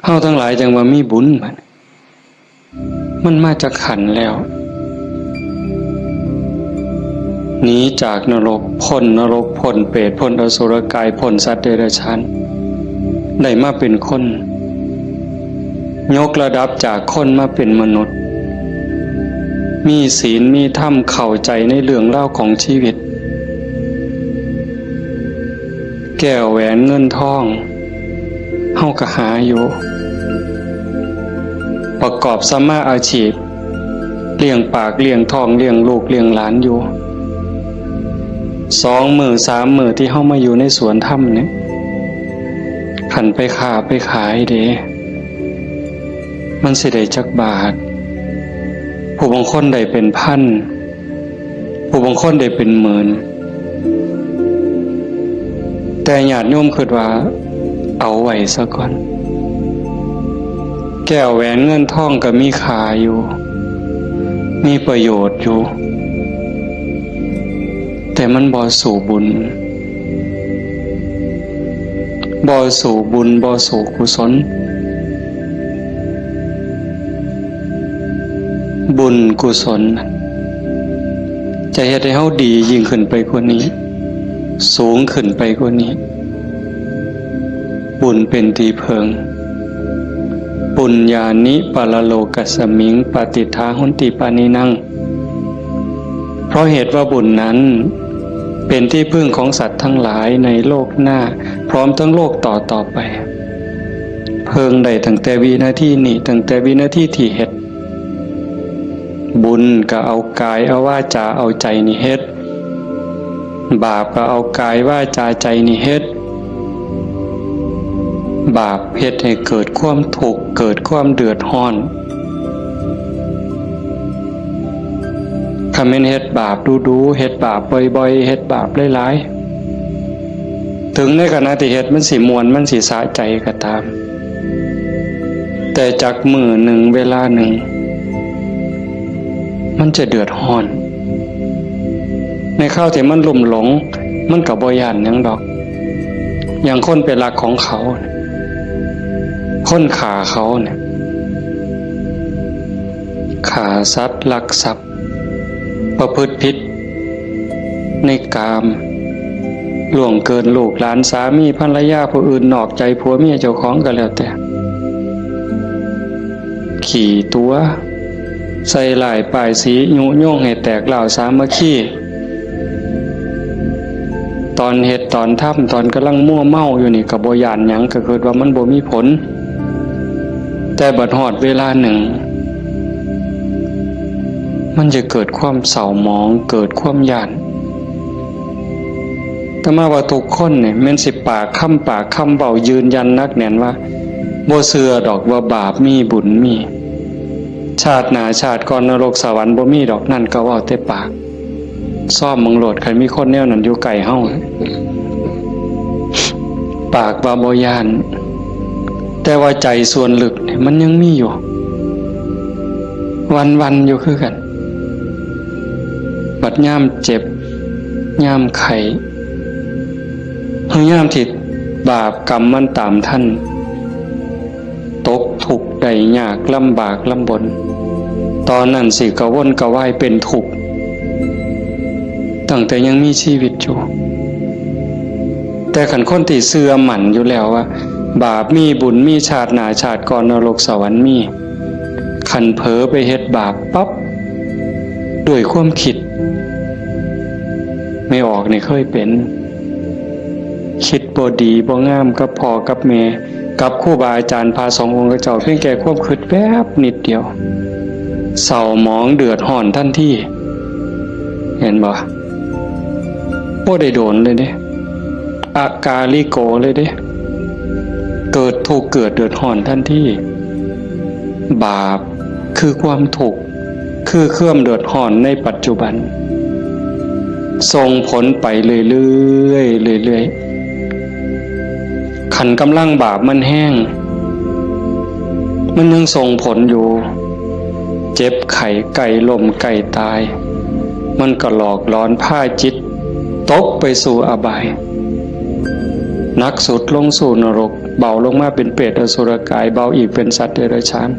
เฮาทั้งหลายจังว่ามีบุญมันมาจากขันแล้วหนีจากนรกพ้นนรกพ้นเปรตพ้นอสุรกายพ้นสัตว์เดรัจฉานได้มาเป็นคนยกระดับจากคนมาเป็นมนุษย์มีศีลมีธรรมเข้าใจในเรื่องเล่าของชีวิตแก้วแหวนเงินทองเฮาก็หาอยู่ประกอบสัมมาอาชีพเลี้ยงปากเลี้ยงท้องเลี้ยงลูกเลี้ยงหลานอยู่2 มื้อ 3 มื้อที่เฮามาอยู่ในสวนธรรมเนี่ยขันไปค้าไปขายเด้มันสิได้จักบาทผู้บางคนได้เป็นพันผู้บางคนได้เป็นหมื่นแต่ญาติโยมคิดว่าเอาไว้ซะก่อนแก้วแหวนเงินทองก็มีค่าอยู่มีประโยชน์อยู่แต่มันบ่สู่บุญบ่สู่บุญบ่สู่กุศลบุญกุศลจะเฮ็ดให้เฮาดียิ่งขึ้นไปกว่านี้สูงขึ้นไปกว่านี้บุญเป็นที่เพิงปุญญานิปะละโลกัสสมิงปฏิทาหุนติปานินังเพราะเหตุว่าบุญนั้นเป็นที่พึ่งของสัตว์ทั้งหลายในโลกหน้าพร้อมทั้งโลกต่อไปเพิงได้ตั้งแต่วินาทีนี้ตั้งแต่วินาทีที่เฮ็ดบุญก็เอากายเอาวาจาเอาใจนี่เฮ็ดบาปก็เอากายวาจาใจนี่เฮ็ดบาปเฮ็ดให้เกิดความทุกข์เกิดความเดือดร้อนถ้าแม่นเฮ็ดบาปดูๆเฮ็ดบาปบ่อยๆเฮ็ดบาปหลายๆถึงในขณะที่เฮ็ดมันสิม่วนมันสิสะใจก็ตามแต่จากมื้อหนึ่งเวลาหนึ่งมันจะเดือดร้อนในข้าวที่มันลุ่มหลงมันก็บ่ย้านหยังดอกอย่างคนเป็นรักของเขาคนฆ่าเขาเนี่ยฆ่าสัตว์ลักทรัพย์ประพฤติผิดในกามล่วงเกินลูกหลานสามีภรรยาผู้อื่นนอกใจผัวเมียเจ้าของก็แล้วแต่ขี่ตัวใส่หลายป้ายสียุโยงให้แตกเหล่าสามัคคีตอนเฮ็ดตอนทำตอนกำลังมั่วเมาอยู่นี่ก็บ่ย้านหยังก็คิดว่ามันบ่มีผลแต่บัดฮอดเวลาหนึ่งมันจะเกิดความเศร้าหมองเกิดความย้านแต่มาว่าทุกคนเนี่ยแม่นสิปากคำเว้ายืนยันนักแน่นว่าบ่เชื่อดอกว่าบาปมีบุญมีชาติหน้าชาติก่อนนรกสวรรค์บ่มีดอกนั่นก็เว้าแต่ปากซ่อมมึงโหลดใครมีคนแนวนั้นอยู่ไกลเฮาปากว่าบ่ย้านแต่ว่าใจส่วนลึกเนี่ยมันยังมีอยู่วันๆอยู่คือกันบัดยามเจ็บยามไข้เฮายามที่บาปกรรมมันตามท่านตกทุกข์ได้ยากลำบากลำบนตอนนั้นสิกระวนกระวายเป็นทุกข์ตั้งแต่ยังมีชีวิตอยู่แต่ขันคนที่เชื่อมั่นอยู่แล้วว่าบาปมีบุญมีชาติหน้าชาติก่อนนรกสวรรค์มีขันเผลอไปเฮ็ดบาปปั๊บด้วยความคิดไม่ออกนี่เคยเป็นคิดบ่ดีบ่งามกับพ่อกับแม่กับครูบาอาจารย์พา2 องค์เจ้าเพียงแค่ความคิดแป๊บนิดเดียวเศร้าหมองเดือดร้อนทันทีเห็นบ่บ่ได้โดนเลยเด้อากาลิโกเลยเด้เกิดทุกข์เกิดเดือดร้อนทันทีบาปคือความทุกข์คือเครื่องเดือดร้อนในปัจจุบันส่งผลไปเรื่อยๆขันกำลังบาปมันแห้งมันยังส่งผลอยู่เจ็บไข้ไก่ล้มไก่ตายมันก็หลอกหลอนพาจิตตกไปสู่อบายนักสุดลงสู่นรก เบาลงมาเป็นเปรตอสุรกายเบาอีกเป็นสัตว์เดรัจฉาน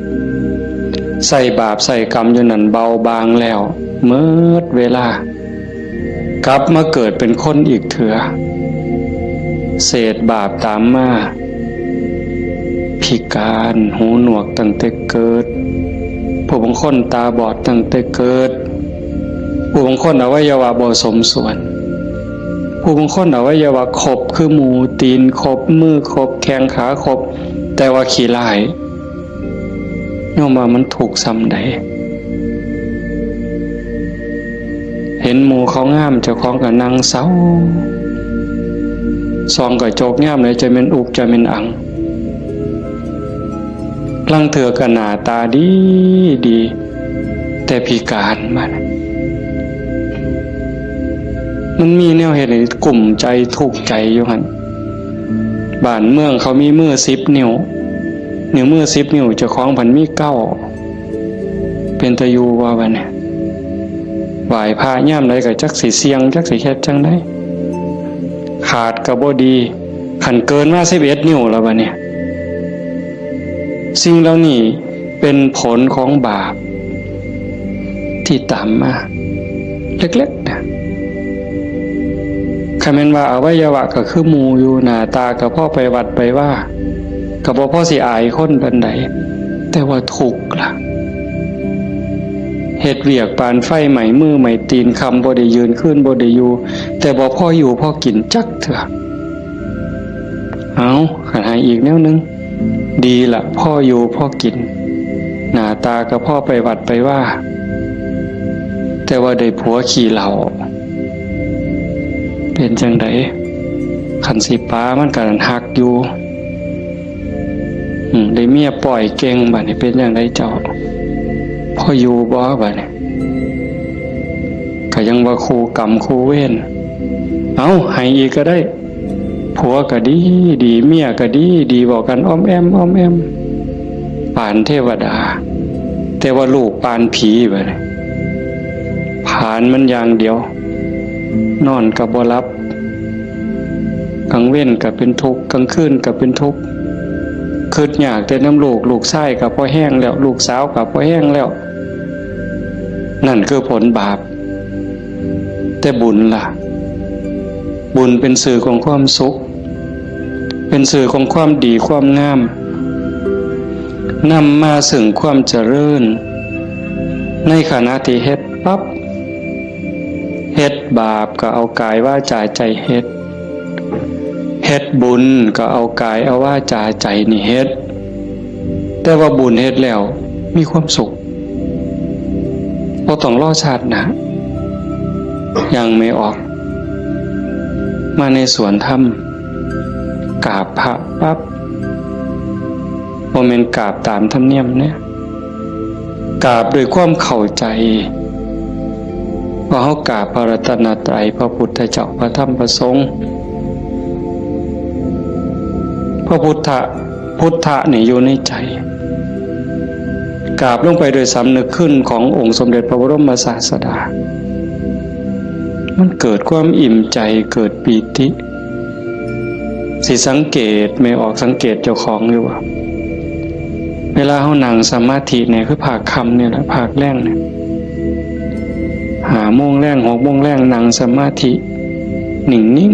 ใส่บาปใส่กรรมอยู่นั่นเบาบางแล้วเมื่อเวลากลับมาเกิดเป็นคนอีกเถื่อเศษบาปตามมาพิการหูหนวกตั้งแต่เกิดผู้บางคนตาบอดตั้งแต่เกิดผู้บางคนอวัยวะบ่สมส่วนผู้บางคนอวัยวะครบคือหมูตีนครบมือครบแข้งขาครบแต่ว่าขี้ร้ายโยมว่ามันถูกซ้ำใดเห็นหมูเขางามเจ้าของก็นั่งเศร้าซองก็โจกงามเลยจะเป็นอุกจะเป็นอังลังเถื่อก็หน้าตาดีดีแต่พิการมันมีแนวเหตุในกลุ่มใจทุกข์ใจอยู่หันบ้านเมืองเขามีมือ10 นิ้วมือ10 นิ้วเจ้าของพันมี9เป็นตะยูว่าบัดนี้ไหวพระย่ำใดก็จักสิเสียงจักสิแคบจังได้ขาดก็บ่ดีขันเกินมา11 นิ้วแล้วบัดนี้สิ่งเหล่านี้เป็นผลของบาปที่ตามมาเล็กๆนะคำเป็นว่าอวัยวะก็คือหมูอยู่หน้าตาก็พ่อไปวัดไปว่าก็บ่พ่อสิอายคนปานใดแต่ว่าทุกข์ล่ะเฮ็ดเวียกปานไฟไหม้มือไหม้ตีนคำบ่ได้ยืนขึ้นบ่ได้อยู่แต่บ่พ่ออยู่พ่อกินจักเถอะเอาขันหาอีกแนวนึงดีละพ่ออยู่พ่อกินหน้าตาก็พ่อไปวัดไปว่าแต่ว่าได้ผัวขี่เหล่าเป็นจังไดขันสิป้ามันกันหักอยู่ได้เมียปล่อยเก่งบัดนี้เป็นจังไดเจ้าพ่ออยู่บ่บัดนี้ก็ยังว่าคู่กรรมคู่เวรเอาให้อีกก็ได้ผัวก็ดีดีเมียก็ดีดีบอกกันอ้อมแอมอ้อมแอมปานเทวดาแต่ว่าลูกปานผีบัดนี้ผ่านมันอย่างเดียวนอนก็บ่หลับกลางเว้นก็เป็นทุกข์กลางคืนก็เป็นทุกข์คิดอยากแต่น้ำลูกชายก็พอแห้งแล้วลูกสาวก็พอแห้งแล้วนั่นคือผลบาปแต่บุญล่ะบุญเป็นสื่อของความสุขเป็นสื่อของความดีความงามนำมาซึ่งความเจริญในขณะที่เฮ็ดปั๊บเฮ็ดบาปก็เอากายวาจาใจเฮ็ดบุญก็เอากายเอาวาจาใจนี่เฮ็ดแต่ว่าบุญเฮ็ดแล้วมีความสุขบ่ต้องรอชาติหน้ายังไม่ออกมาในสวนธรรมกราบพระปั๊บบ่แม่นกราบตามธรรมเนียมเนี่ยกราบด้วยความเข้าใจว่าเฮากราบพระรัตนตรัยพระพุทธเจ้าพระธรรมพระสงฆ์พระพุทธะนี่อยู่ในใจกราบลงไปโดยสำนึกขึ้นขององค์สมเด็จพระบรมศาสดามันเกิดความอิ่มใจเกิดปีติสิสังเกตไม่ออกสังเกตเจ้าของอยู่ว่าเวลาเฮานั่งสมาธิเนี่ยคือภาคค่ำเนี่ยแหละภาคแรงเนี่ย5 โมงแรง6 โมงแรงนั่งสมาธินิ่ง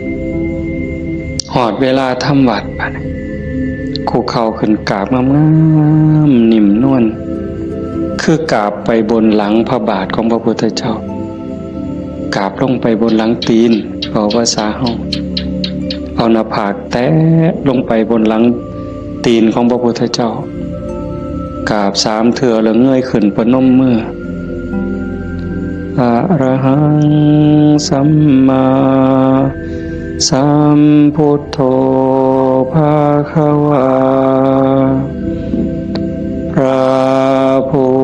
ๆหอดเวลาทำวัดบัดคู่เข่าขึ้นกราบงามๆนิ่มนวลคือกราบไปบนหลังพระบาทของพระพุทธเจ้ากราบลงไปบนหลังตีนเอาภาษาเฮาเอาหน้าผากแตะลงไปบนหลังตีนของพระพุทธเจ้ากราบ3 เทื่อแล้วเงยขึ้นประนมมืออะระหังสัมมาสัมพุทโธภะคะวาพระผู้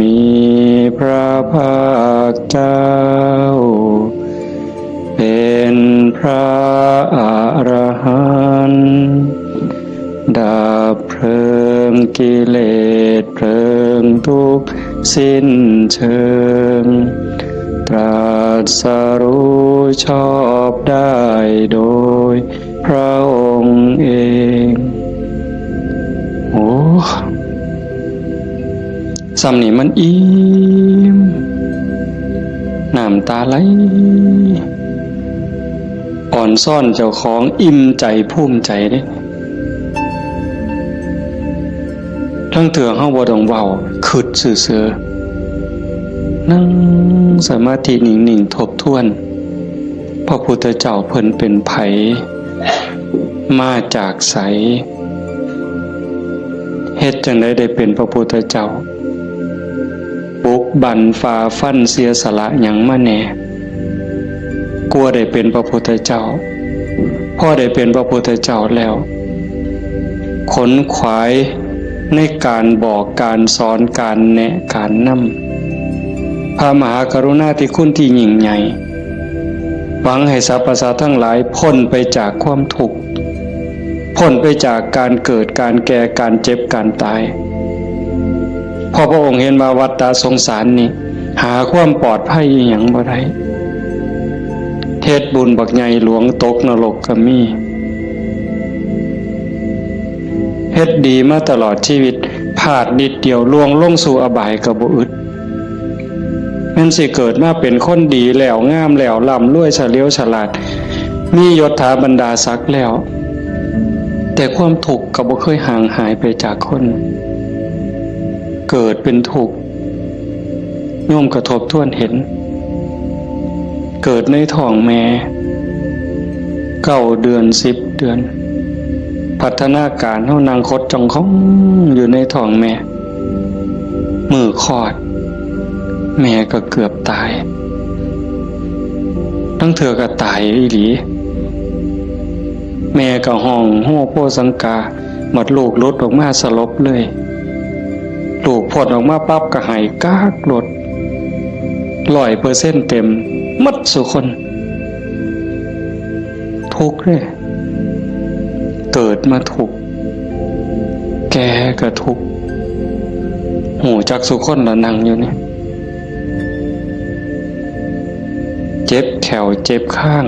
มีพระภาคเจ้าเป็นพระอรหันต์ดับเพลิงกิเลสเพลิงทุกข์สิ้นเชิงตรัสรู้ชอบได้โดยพ ระองค์เองโอ้สำนี่มันอิ่มน้ำตาไหลอ่อนซ่อนเจ้าของอิ่มใจภูมิใจเด้ทั้งเถื่อเฮาบ่ต้องเว้าคิดซื่อๆนั่งสมาธินิ่งๆทบทวนพระพุทธเจ้าเพิ่นเป็นไผมาจากไสเฮ็ดจังได๋ได้เป็นพระพุทธเจ้าบุกบั่นฝ่าฟันเสียสละหยังมาแน่กลัวได้เป็นพระพุทธเจ้าพอได้เป็นพระพุทธเจ้าแล้วขนขวายในการบอกการสอนการแนะการนำพระมหากรุณาธิคุณที่ยิ่งใหญ่หวังให้สรรพสัตว์ทั้งหลายพ้นไปจากความทุกข์พ้นไปจากการเกิดการแก่การเจ็บการตายพอพระองค์เห็นว่าวัฏสงสารนี่หาความปลอดภัยอีหยังบ่ได้เทศบุญบักใหญ่หลวงตกนรกก็มีเฮ็ดดีมาตลอดชีวิตพลาดนิดเดียวล่วงลงสู่อบายก็บ่อึดแม่นสิเกิดมาเป็นคนดีแล้วงามแล้วร่ำรวยเฉลียวฉลาดมียศถาบรรดาศักดิ์แล้วแต่ความทุกข์ก็บ่เคยห่างหายไปจากคนเกิดเป็นทุกข์โยมกระทบทวนเห็นเกิดในท้องแม่9 เดือน10 เดือนพัฒนาการเฮานั่งคดจ้องของอยู่ในท้องแม่มือคลอดแม่ก็เกือบตายทั้งเธอก็ตายอีหลีแม่ก็ห้องโฮโพสังกาหมดลูกลดออกมาสลบเลยลูกพดออกมาปั๊บก็หายกากลด100%เต็มหมดสุคนทุกข์เลยเกิดมาทุกข์แก่ก็ทุกข์หูจักสุคนละนั่งอยู่นี่เจ็บแขวเจ็บข้าง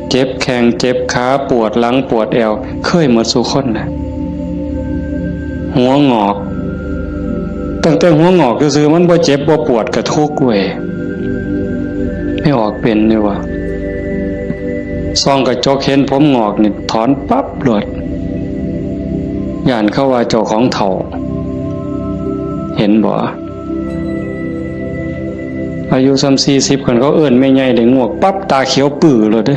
เจ็บแข้งเจ็บขาปวดหลังปวดแอวเคยหมดสุคนนะหัวงอกตั้งแต่หัวงอกก็คือมันบ่เจ็บบ่ปวดก็ทุกข์เว้ยไม่ออกเป็นเลยว่ะซองกระจกเห็นผมงอกนี่ถอนปั๊บหลดย่านเข้าว่าเจ้าของเฒ่าเห็นบ่อายุ40คนเขาเอิ้นแม่ใหญ่ได้งวกปั๊บตาเขียวปื้อเลยเด้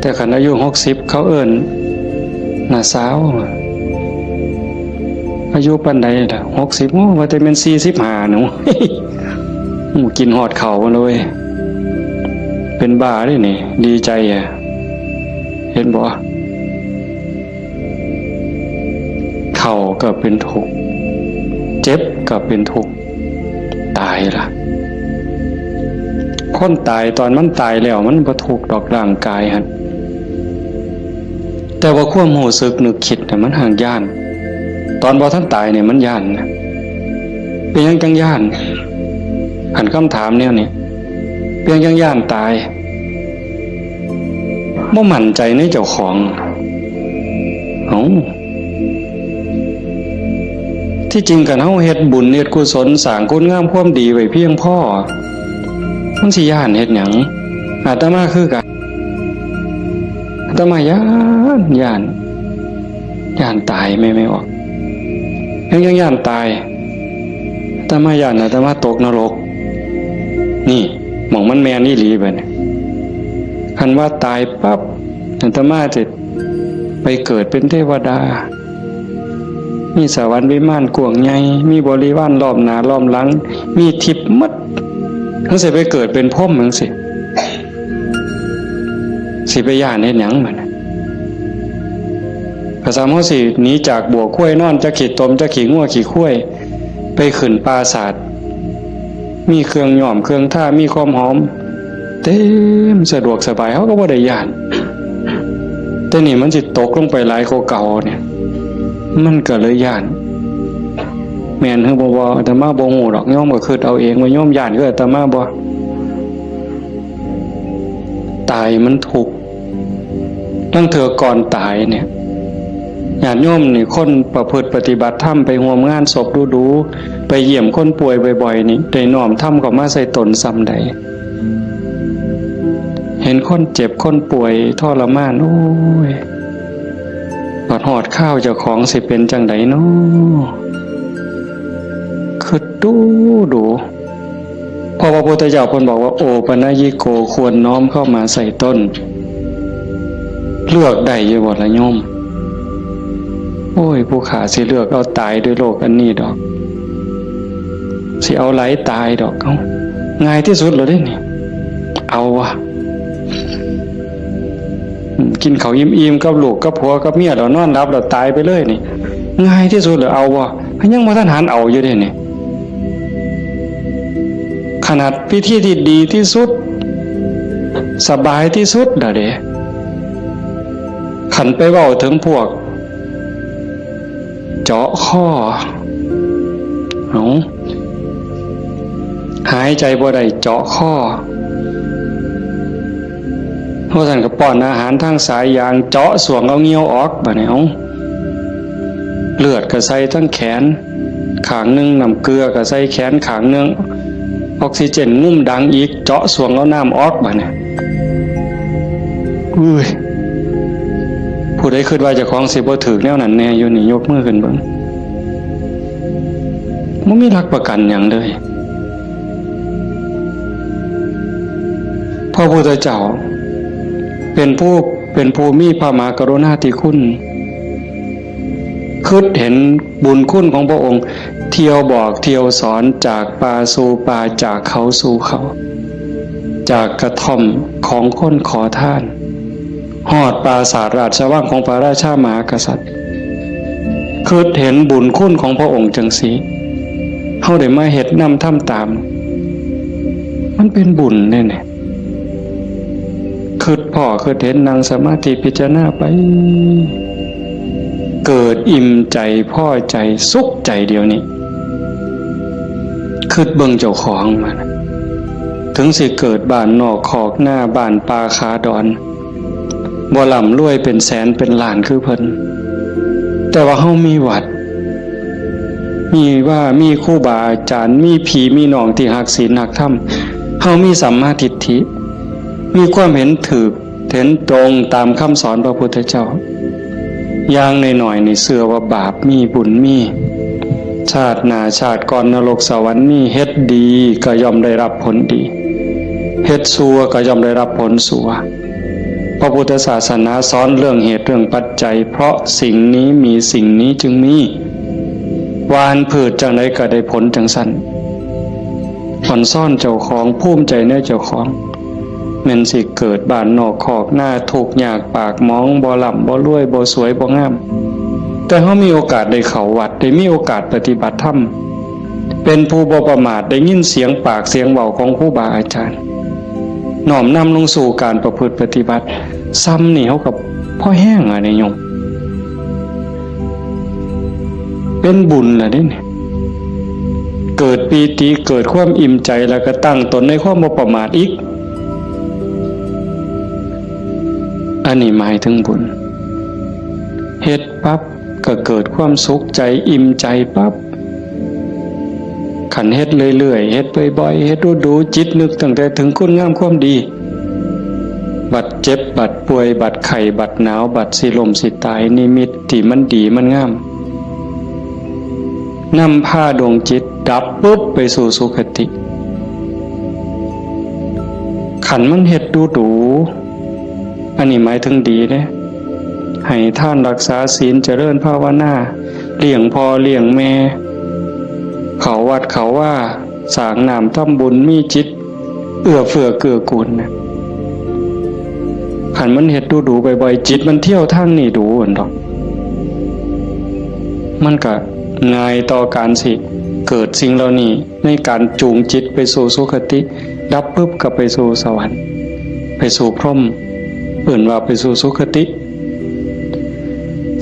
แต่คันอายุ60เขาเอิ้นน่าสาวอายุปานใดล่ะ60โอ้ว่าแต่แม่น45หนูกินฮอดข้าวเลยเป็นบ้าเด้นี่ดีใจอ่ะเห็นบ่เข้าก็เป็นทุกข์เจ็บก็เป็นทุกข์ตายล่ะคนตายตอนมันตายแล้วมันบ่ทุกข์ดอกร่างกายหั่นแต่ว่าความรู้สึกนึกคิดน่ะมันห่างย่านตอนบ่ทันตายเนี่ยมันย่านนะเป็นหยังจังย่านหันคำถามแนวนี้เป็นหยังจังย่านตายบ่มั่นใจในเจ้าของที่จริงกันเฮาเฮ็ดบุญเฮ็ดกุศลสร้างคุณงามความดีไว้เพียงพอมันสิย่านเฮ็ดหยังอาตมาคือกันอาตมาย่านตายไม่ออกยังย่านตายอาตมาย่านอาตมาตกนรกนี่หม่องมันแม่นอีหลีบัดนี้คันว่าตายปั๊บอาตมาจะไปเกิดเป็นเทวดามีสวรรค์วิมานกว้างใหญ่มีบริวารล้อมหน้าล้อมหลังมีทิพย์หมดทั้งสิไปเกิดเป็นพรหมจังสิไปย่านเฮ็ดหยังมันภาษาเฮาสิหนีจากบัวข้วยนอนจะขี้ตมจะขี้งัวขี้ข้วยไปขึ้นปราสาทมีเครื่องย้อมเครื่องท่ามีความหอมเต็มสะดวกสบายเฮาก็บ่ได้ย่านแต่นี่มันสิตกลงไปหลายกว่าเก่าเนี่ยมันก็เลยย่านแม่นเฮาบ่อาตมาบ่ฮู้ดอกโยมก็คิดเอาเองว่าโยมย่านคืออาตมาบ่ ตายมันทุกข์ตั้งเถื่อก่อนตายเนี่ยญาติโยมนี่คนประพฤติปฏิบัติธรรมไปร่วมงานศพดูๆไปเยี่ยมคนป่วยบ่อยๆนี่ได้น้อมธรรมเข้ามาใส่ตนซ้ำใดเห็นคนเจ็บคนป่วยทรมานโอ้ยบัดหอดข้าวเจ้าของสิเป็นจังไดเนาะคือดูพอพระพุทธเจ้าเพิ่นบอกว่าโอปนญิโกควรน้อมเข้ามาใส่ต้นเลือกได้อยู่บ่ล่ะโยมโอ้ยผู้ขาสิเลือกเอาตายด้วยโรคอันนี้ดอกสิเอาไหลตายดอกเอาง่ายที่สุดเลยนี่เอาวะกินข้าวอิ่มๆกับลูกกับผัวกับเมียแล้วนอนหลับแล้วตายไปเลยนี่ง่ายที่สุดเลยเอาวะยังบ่ทันหันเอาอยู่เด้นี่ขนาดพิธีที่ดีที่สุดสบายที่สุดเด้ขันไปเว้าถึงพวกเจาะข้อหายใจบ่ได้เจาะข้อเพราะท่านก็ป้อนอาหารทางสายยางเจาะสวงเอาเงี้ยวออกบ่เนี่ยเลือดก็ใส่ทั้งแขนขางนึงน้ำเกลือก็ใส่แขนขางนึงออกซิเจนงุ่มดังอีกเจาะสวงเอาน้ำออกบ่เนี่ยอุ้ยผู้ใดคิดว่าเจ้าของสิบ่ถึกแนวนั้นแน่อยู่นี่ยกมือขึ้นเบิ่งบ่มีหลักประกันหยังเลยพระพุทธเจ้าเป็นผู้มีพระมหากรุณาธิคุณคิดเห็นบุญคุณของพระองค์เที่ยวบอกเที่ยวสอนจากป่าสู่ป่าจากเขาสู่เขาจากกระท่อมของคนขอทานฮอดปราสาทราชวังของพระราชามหากษัตริย์คิดเห็นบุญคุณของพระองค์จังสีเฮาได้มาเฮ็ดนำทำตามมันเป็นบุญแน่ๆคิดพ่อคิดเห็นนั่งสมาธิพิจารณาไปเกิดอิ่มใจพอใจสุขใจเดียวนี้คิดเบิ่งเจ้าของมันถึงสิเกิดบ้านนอกขอกหน้าบ้านป่าคาดอนบ่ร่ำรวยเป็นแสนเป็นล้านคือเพิ่นแต่ว่าเฮามีวัดมีครูบาอาจารย์มีพี่มีน้องที่รักศีลรักธรรมเฮามีสัมมาทิฏฐิมีความเห็นถูกเห็นตรงตามคำสอนพระพุทธเจ้าอย่างน้อยๆนี่เชื่อว่าบาปมีบุญมีชาติหน้าชาติก่อนนรกสวรรค์มีเฮ็ดดีก็ย่อมได้รับผลดีเฮ็ดชั่วก็ย่อมได้รับผลชั่วพระพุทธศาสนาสอนเรื่องเหตุเรื่องปัจจัยเพราะสิ่งนี้มีสิ่งนี้จึงมีวานพืชจังไดก็ได้ผลจังซั่นผ่อนซ่อนเจ้าของภูมิใจในเจ้าของแม่นสิเกิดบ้านนอกคอกหน้าทุกข์ยากปากหมองบ่ร่ำบ่รวยบ่สวยบ่งามแต่เฮามีโอกาสได้เข้าวัดได้มีโอกาสปฏิบัติธรรมเป็นผู้บ่ประมาทได้ยินเสียงปากเสียงเว้าของครูบาอาจารย์น้อมนำลงสู่การประพฤติปฏิบัติซ้ำนี่เฮากับพ่อแห้งอ่ะเนี่ยโยมเป็นบุญล่ะเด้นี่เกิดปีติเกิดความอิ่มใจแล้วก็ตั้งตนในความบ่ประมาทอีกอันนี้หมายถึงบุญเฮ็ดปั๊บก็เกิดความสุขใจอิ่มใจปั๊บขันเฮ็ดเรื่อยๆเฮ็ดบ่อยๆเฮ็ดดูๆจิตนึกตั้งแต่ถึงคุณงามความดีบัดเจ็บบัดป่วยบัดไข้บัดหนาวบัดสิล้มสิตายนิมิตที่มันดีมันงามนำพาดวงจิตดับปุ๊บไปสู่สุคติขันมันเฮ็ดดูอันนี้หมายถึงดีเด้ให้ท่านรักษาศีลเจริญภาวนาเลี้ยงพ่อเลี้ยงแม่เขาวัดเขาว่าสร้างน้ำทำบุญมีจิตเอื้อเฟื้อเกื้อกูลนะขันมันเฮ็ดดูบ่อยๆจิตมันเที่ยวทางนี่ดูอั่นดอกมันก็ง่ายต่อการสิเกิดสิ่งเหล่านี้ในการจูงจิตไปสู่สุคติดับปุ๊บก็ไปสู่สวรรค์ไปสู่พรหมเอื่นว่าไปสู่สุคติ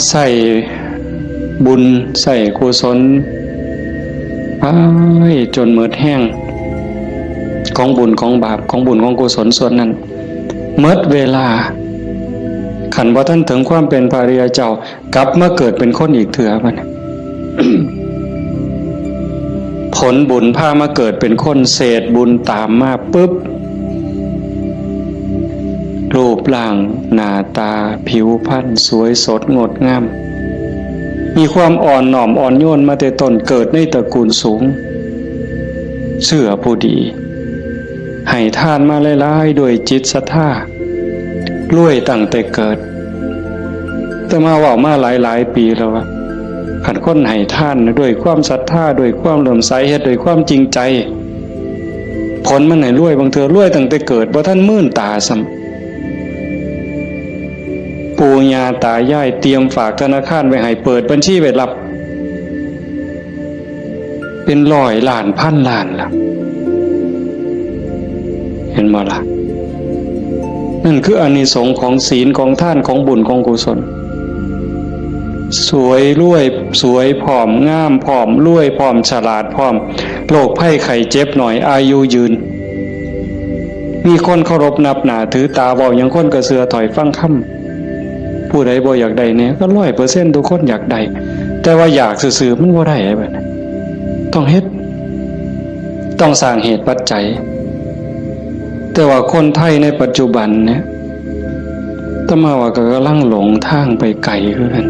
ใส่บุญใส่กุศลไปจนหมดแห้งของบุญของบาปของบุญของกุศลส่วนนั้น เมื่อเวลาขันบ่ท่านถึงความเป็นพระอริยเจ้ากลับมาเกิดเป็นคนอีกเถื่อมัน ผลบุญพามาเกิดเป็นคนเศษบุญตามมาปุ๊บรูปร่างหน้าตาผิวพรรณสวยสดงดงามมีความอ่อนน้อมอ่อนโยนมาแต่ต้นเกิดในตระกูลสูงเชื่อผู้ดีให้ทานมาหลายๆด้วยจิตศรัทธารวยตั้งแต่เกิดแต่มาว่ามาหลายปีแล้วว่าขันคนให้ทานด้วยความศรัทธาด้วยความเลื่อมใสเฮ็ดด้วยความจริงใจผลมันให้รวยบางเทื่อรวยตั้งแต่เกิดบ่ทันมื่นตาซ้ำปู่ย่าตายายเตรียมฝากธนาคารไว้ให้เปิดบัญชีไว้รับเป็นร้อยล้านพันล้านล่ะเห็นบ่ล่ะนั่นคืออานิสงส์ของศีลของทานของบุญของกุศลสวยรวยสวยผอมงามผอมรวยผอมฉลาดผอมโรคภัยไข้เจ็บหน่อยอายุยืนมีคนเคารพนับหน้าถือตาเว้าหยังคนก็เชื่อถอยฟังคำผู้ใดบ่อยากได้เนี่ยก็ 100% ทุกคนอยากได้แต่ว่าอยากซื่อๆมันบ่ได้แบบนั้นต้องเฮ็ดต้องสร้างเหตุปัจจัยแต่ว่าคนไทยในปัจจุบันเนี่ยตมาว่าก็กำลังหลงทางไปไกลคือกัน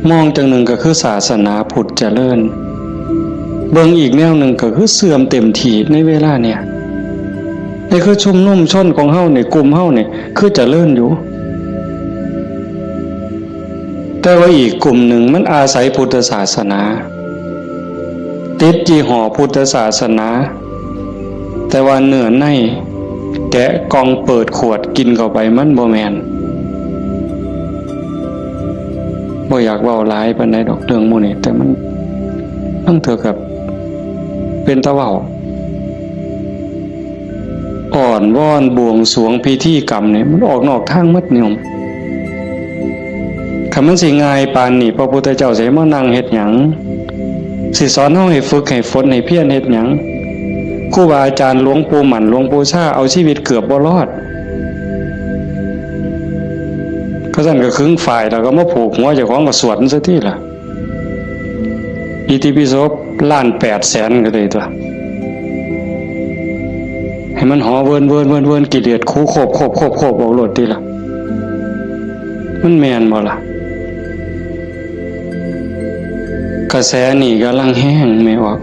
มองจังหนึ่งก็คือศาสนาพุทธเจริญเบิ่งอีกแนวหนึ่งก็คือเสื่อมเต็มทีในเวลาเนี่ยนี่คือชุมนุมชนของเฮาเนี่ยกลุ่มเฮาเนี่ยคือเจริญอยู่แต่ว่าอีกกลุ่มหนึ่งมันอาศัยพุทธศาสนาติดยี่ห้อพุทธศาสนาแต่ว่าเนื้อในแกะกล่องเปิดขวดกินเข้าไปมันบ่แม่นบ่อยากเว้าหลายปานใดดอกเรื่องหมู่นี้แต่มันเท่ากับเป็นตะเว้าอ่อนวอนบวงสรวงพิธีกรรมเนี่ยมันออกนอกทางหมดนิยมคันมันสิง่ายปานนี้พระพุทธเจ้าสิมานั่งเฮ็ดหยังสิสอนเฮาให้ฝึกให้ฝนให้เพียรเฮ็ดหยังครูบาอาจารย์หลวงปู่หมั่นหลวงปู่ชาเอาชีวิตเกือบบ่รอดก็สั่นก็ครึ่งฝ่ายแล้วก็มาผูกหัวเจ้าของก็สวดซะทีล่ะอิติปิโส1,800,000ก็เลยตัวให้มันหอเวินกิเลสคูโคบเอาโลดติล่ะมันแม่นบ่ล่ะกระแสนี่กำลังแห้งไม่ออก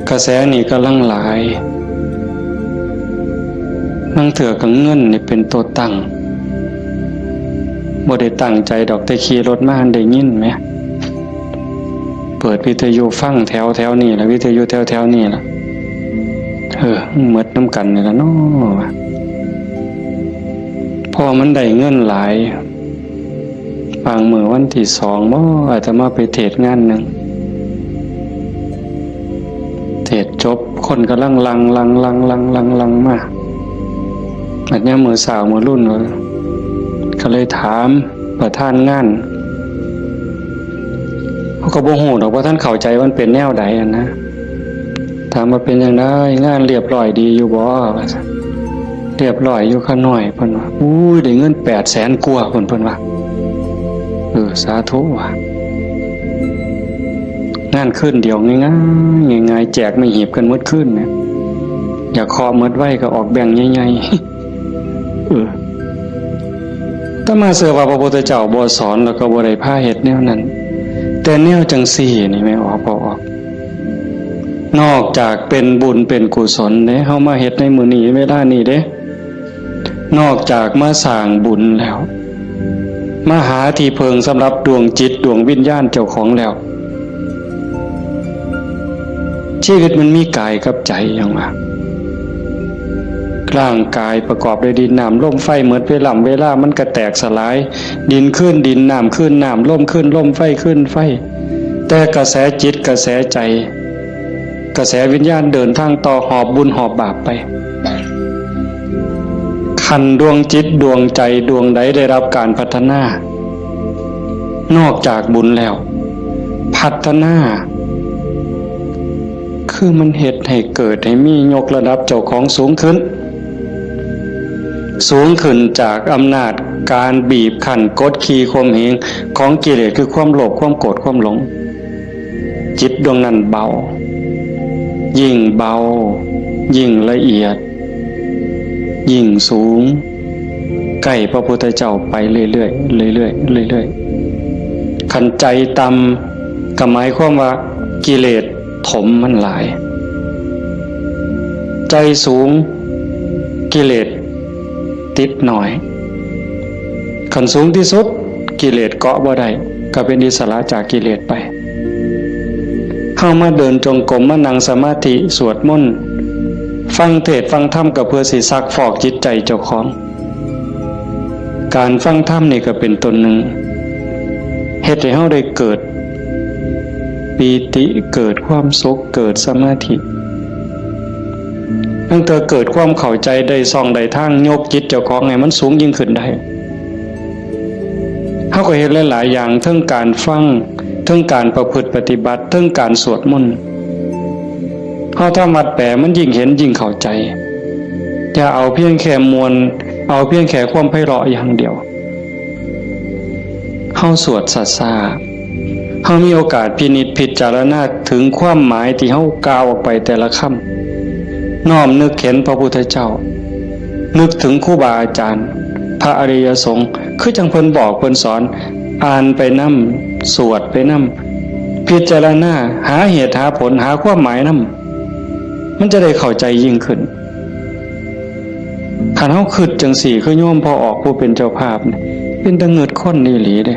กระแสนี่กำลังหลายนั่งเถื่อกับเงินนี่เป็นตัวตั้งบ่ได้ตั้งใจดอกแต่ขี่รถมาได้ยินไหมเปิดวิทยุฟังแถวนี่ล่ะวิทยุแถวนี่ล่ะหมดน้ำกันนี่ล่ะเนาะพอมันได้เงินหลายบางมื้อวันที่2บ่อาจจะมาไปเทศงานนึงเทศจบคนกำลังลังมาอันนี้มือสาวมือรุ่นเลยก็เลยถามประธานงานเขาก็บ่ฮู้ดอกว่าท่านเข้าใจมันเป็นแนวใดนะถามว่าเป็นจังได๋งานเรียบร้อยดีอยู่บ่ว่าซั่นเรียบร้อยอยู่ค่าน้อยเพิ่นว่าอุ้ยได้เงิน800,000กว่าเพิ่นว่าสาธุว่ะงานขึ้นเดียวง่ายแจกไม่หีบกันหมดขึ้นเนี่ยอย่าคอหมดไว้ก็ออกแบ่งใหญ่ๆถ้ามาเสือว่าพระพุทธเจ้าบ่สอนแล้วก็บ่ได้พาเฮ็ดแนวนั้นแต่แนวจังซี่นี่ไม่ออกบ่ออกนอกจากเป็นบุญเป็นกุศลเด้เฮามาเฮ็ดในมื้อนี้เวลานี้เด้นอกจากมาสร้างบุญแล้วมาหาที่เพิงสำหรับดวงจิตดวงวิญญาณเจ้าของแล้วชีวิตมันมีกายกับใจอย่างว่าร่างกายประกอบด้วยดินน้ำลมไฟเหมือนเวลามันก็แตกสลายดินขึ้นดินน้ำขึ้นน้ำลมขึ้นลมไฟขึ้นไฟแต่กระแสจิตกระแสใจกระแสวิญญาณเดินทางต่อหอบบุญหอบบาปไปขันดวงจิตดวงใจดวงใดได้รับการพัฒนานอกจากบุญแล้วพัฒนาคือมันเหตุให้เกิดให้มียกระดับเจ้าของสูงขึ้น สูงขึ้นจากอำนาจการบีบคั้นกดขี่ข่มเหงของกิเลสคือความโลภความโกรธความหลงจิตดวงนั้นเบายิ่งเบายิ่งละเอียดยิ่งสูงใกล้พระพุทธเจ้าไปเรื่อยๆเรื่อยๆเรื่อยๆขันใจต่ำก็หมายความว่ากิเลสถมมันหลายใจสูงกิเลสติดหน่อยขันสูงที่สุดกิเลสเกาะบ่ได้ก็เป็นอิสระจากกิเลสไปเข้ามาเดินจงกรมมานั่งสมาธิสวดมนต์ฟังเทศน์ฟังธรรมก็เพื่อสิซักฟอกจิตใจเจ้าของการฟังธรรมนี่ก็เป็นตนหนึ่งเฮ็ดให้เฮาได้เกิดปีติเกิดความสุขเกิดสมาธิตั้งแต่เกิดความเข้าใจได้ส่องได้ทางยกจิตเจ้าของให้มันสูงยิ่งขึ้นได้เฮาก็เฮ็ดหลายๆอย่างทั้งการฟังทั้งการประพฤติปฏิบัติทั้งการสวดมนต์เฮาถ้ามัดแปลมันยิ่งเห็นยิ่งเข้าใจอย่าเอาเพียงแค่มวลเอาเพียงแค่ความไพเราะอย่างเดียวเฮาสวดซาๆเฮามีโอกาสพินิจพิจารณาถึงความหมายที่เฮากล่าวออกไปแต่ละคำน้อมนึกเห็นพระพุทธเจ้านึกถึงครูบาอาจารย์พระอริยสงฆ์คือจังเพิ่นบอกเพิ่นสอนอ่านไปนำสวดไปนำพิจารณาหาเหตุหาผลหาความหมายนำมันจะได้เข้าใจยิ่งขึ้นคันเฮาคิดจังสี่คือโยมพอออกผู้เป็นเจ้าภาพเป็นตะเงิดคนนี่หลีเด้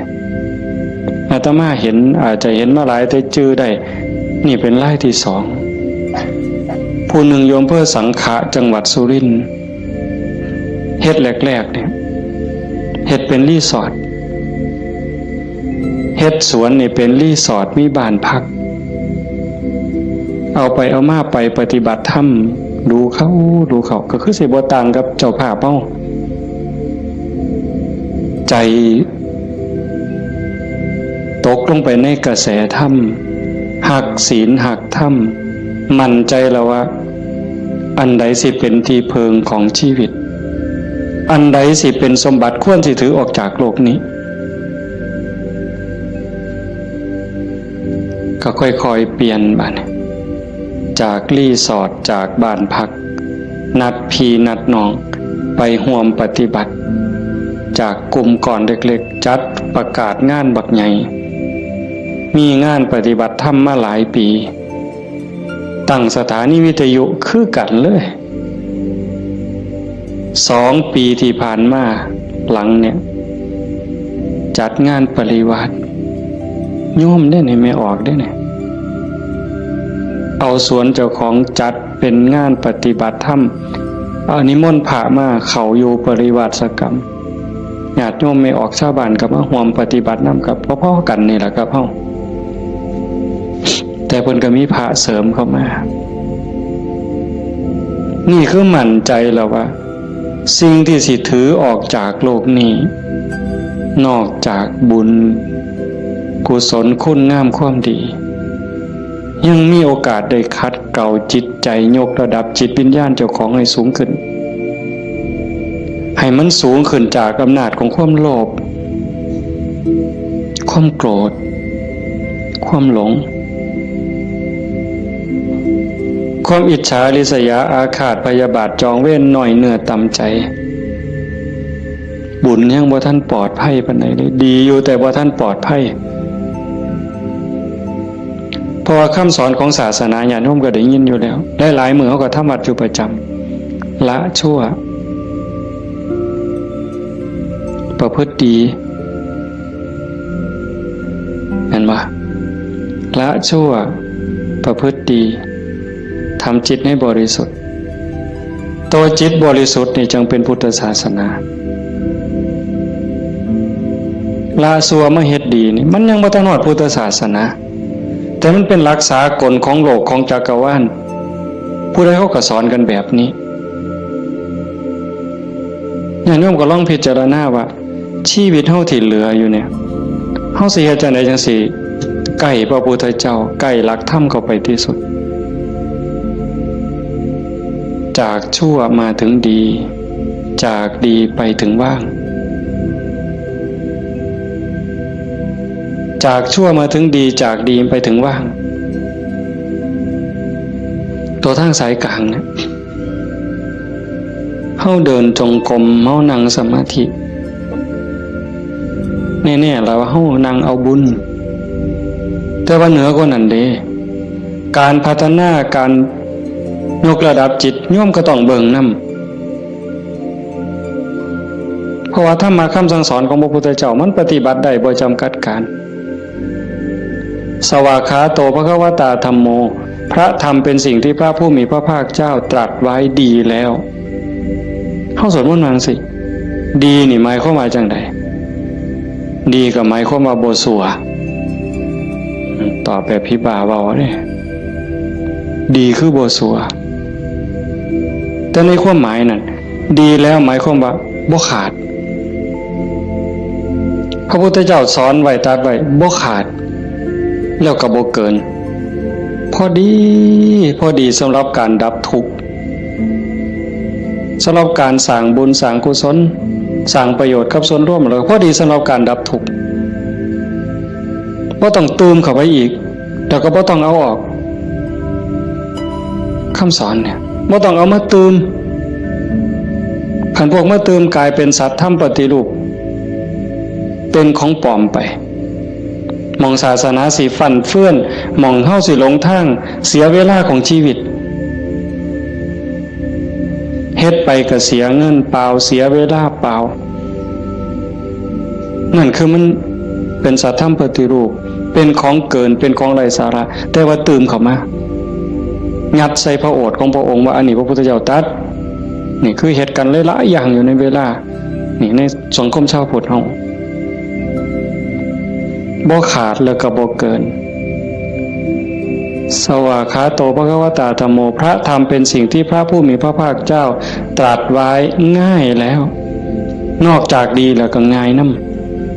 อาตมาเห็นอาจจะเห็นมาหลายแต่จื้อได้นี่เป็นรายที่สองผู้หนึ่งโยมเพื่อสังขะจังหวัดสุรินทร์เฮ็ดแรกๆเนี่ยเฮ็ดเป็นรีสอร์ทเฮ็ดสวนนี่เป็นรีสอร์ทมีบ้านพักเอาไปเอามาไปปฏิบัติธรรมดูเขาก็คือสิบ่ต่างกับเจ้าภาพเฮาใจตกลงไปในกระแสธรรมหักศีลหักธรรมมั่นใจแล้วว่าอันใดสิเป็นที่เพิงของชีวิตอันใดสิเป็นสมบัติควรสิถือออกจากโลกนี้ก็ค่อยๆเปลี่ยนบัดนี้จากรีสอร์ทจากบ้านพักนัดพี่นัดน้องไปร่วมปฏิบัติจากกลุ่มก่อนเล็กๆจัดประกาศงานบักใหญ่มีงานปฏิบัติธรรมมาหลายปีตั้งสถานีวิทยุคือกันเลย2 ปีที่ผ่านมาหลังเนี่ยจัดงานปริวาสโยมได้ไหนไม่ออกได้ไหนเอาสวนเจ้าของจัดเป็นงานปฏิบัติธรรมเอานิมนต์พระมาเข้าอยู่ปริวาสกรรมญาติโยมไม่ออกชาวบ้านกับมาร่วมปฏิบัตินำกับพ่อๆกันนี่แหละครับเฮาแต่เพิ่นก็มีพระเสริมเข้ามานี่คือมั่นใจแล้วว่าสิ่งที่สิถือออกจากโลกนี้นอกจากบุญกุศลคุณงามความดียังมีโอกาสได้คัดเกลาจิตใจยกระดับจิตวิญญาณเจ้าของให้สูงขึ้นให้มันสูงขึ้นจากอำนาจของความโลภความโกรธความหลงความอิจฉาริษยาอาฆาตพยาบาทจองเว้นหน่อยเนื้อต่ำใจบุญยังบ่ท่านปลอดภัยปานใดเลยดีอยู่แต่บ่ท่านปลอดภัยเพราะว่าคำสอนของศาสนาญาติโยมก็ได้ยินอยู่แล้วหลายๆมื้อเฮาก็ทำวัดอยู่ประจำละชั่วประพฤติดีเห็นบ่ละชั่วประพฤติดีทำจิตให้บริสุทธิ์ตัวจิตบริสุทธิ์นี่จึงเป็นพุทธศาสนาละชั่วมาเฮ็ดดีนี่มันยังบ่ทันฮอดพุทธศาสนาแต่มันเป็นหลักสากลของโลกของจักรวาลผู้ใดเขาก็สอนกันแบบนี้อย่างนี้ผมก็ลองพิจารณาว่าชีวิตเฮาที่เหลืออยู่เนี่ยเฮาสิเฮ็ดจังได๋จังสิใกล้พระพุทธเจ้าใกล้หลักธรรมเข้าไปที่สุดจากชั่วมาถึงดี จากดีไปถึงว่างจากชั่วมาถึงดีจากดีไปถึงว่างตัวทางสายกลางเนี่ยเฮาเดินจงกรมเฮานั่งสมาธิแน่ๆแล้วเฮานั่งเอาบุญแต่ว่าเหนือกว่านั้นเด้การพัฒนาการยกระดับจิตโยมก็ต้องเบิ่งนำเพราะว่าธรรมะคำสั่งสอนของพระพุทธเจ้ามันปฏิบัติได้บ่จำกัดการสวากขาโตภควตาธัมโมพระธรรมเป็นสิ่งที่พระผู้มีพระภาคเจ้าตรัสไว้ดีแล้วเฮาสวดมนต์ว่าจังซี่ดีนี่หมายความว่าจังได๋ดีก็หมายความว่าบ่ชั่วตอบแบบพี่บ่าเว้าเด้ดีคือบ่ชั่วแต่ในความหมายนั้นดีแล้วหมายความว่าบ่ขาดพระพุทธเจ้าสอนไว้ตรัสไว้บ่ขาดแล้วก็บ่เกินพอดีสำหรับการดับทุกข์สำหรับการสร้างบุญสร้างกุศลสร้างประโยชน์กับส่วนรวมแล้วพอดีสำหรับการดับทุกข์บ่ต้องตูมเข้าไปอีกแล้วก็บ่ต้องเอาออกคำสอนเนี่ยบ่ต้องเอามาตูมคันพวกมาตูมกลายเป็นสัตว์ทำปฏิรูปเป็นของปลอมไปมองศาสนาสิฟั่นเฟื่อนมองเฮาสิหลงทางเสียเวลาของชีวิตเฮ็ดไปก็เสียเงินเปล่าเสียเวลาเปล่านั่นคือมันเป็นสัตว์ธรรมปฏิรูปเป็นของเกินเป็นของไร้สาระแต่ว่าตื่มเข้ามางัดใส่พระโอษฐ์ของพระองค์ว่าอันนี้พระพุทธเจ้าตรัสนี่คือเหตุการณ์หลายๆอย่างอยู่ในเวลานี่ในสังคมชาวพุทธเฮาบ่ขาดแล้วก็บ่เกินสวากขาโตภควตาธัมโมพระธรรมเป็นสิ่งที่พระผู้มีพระภาคเจ้าตรัสไว้ง่ายแล้วนอกจากดีแล้วก็ง่ายน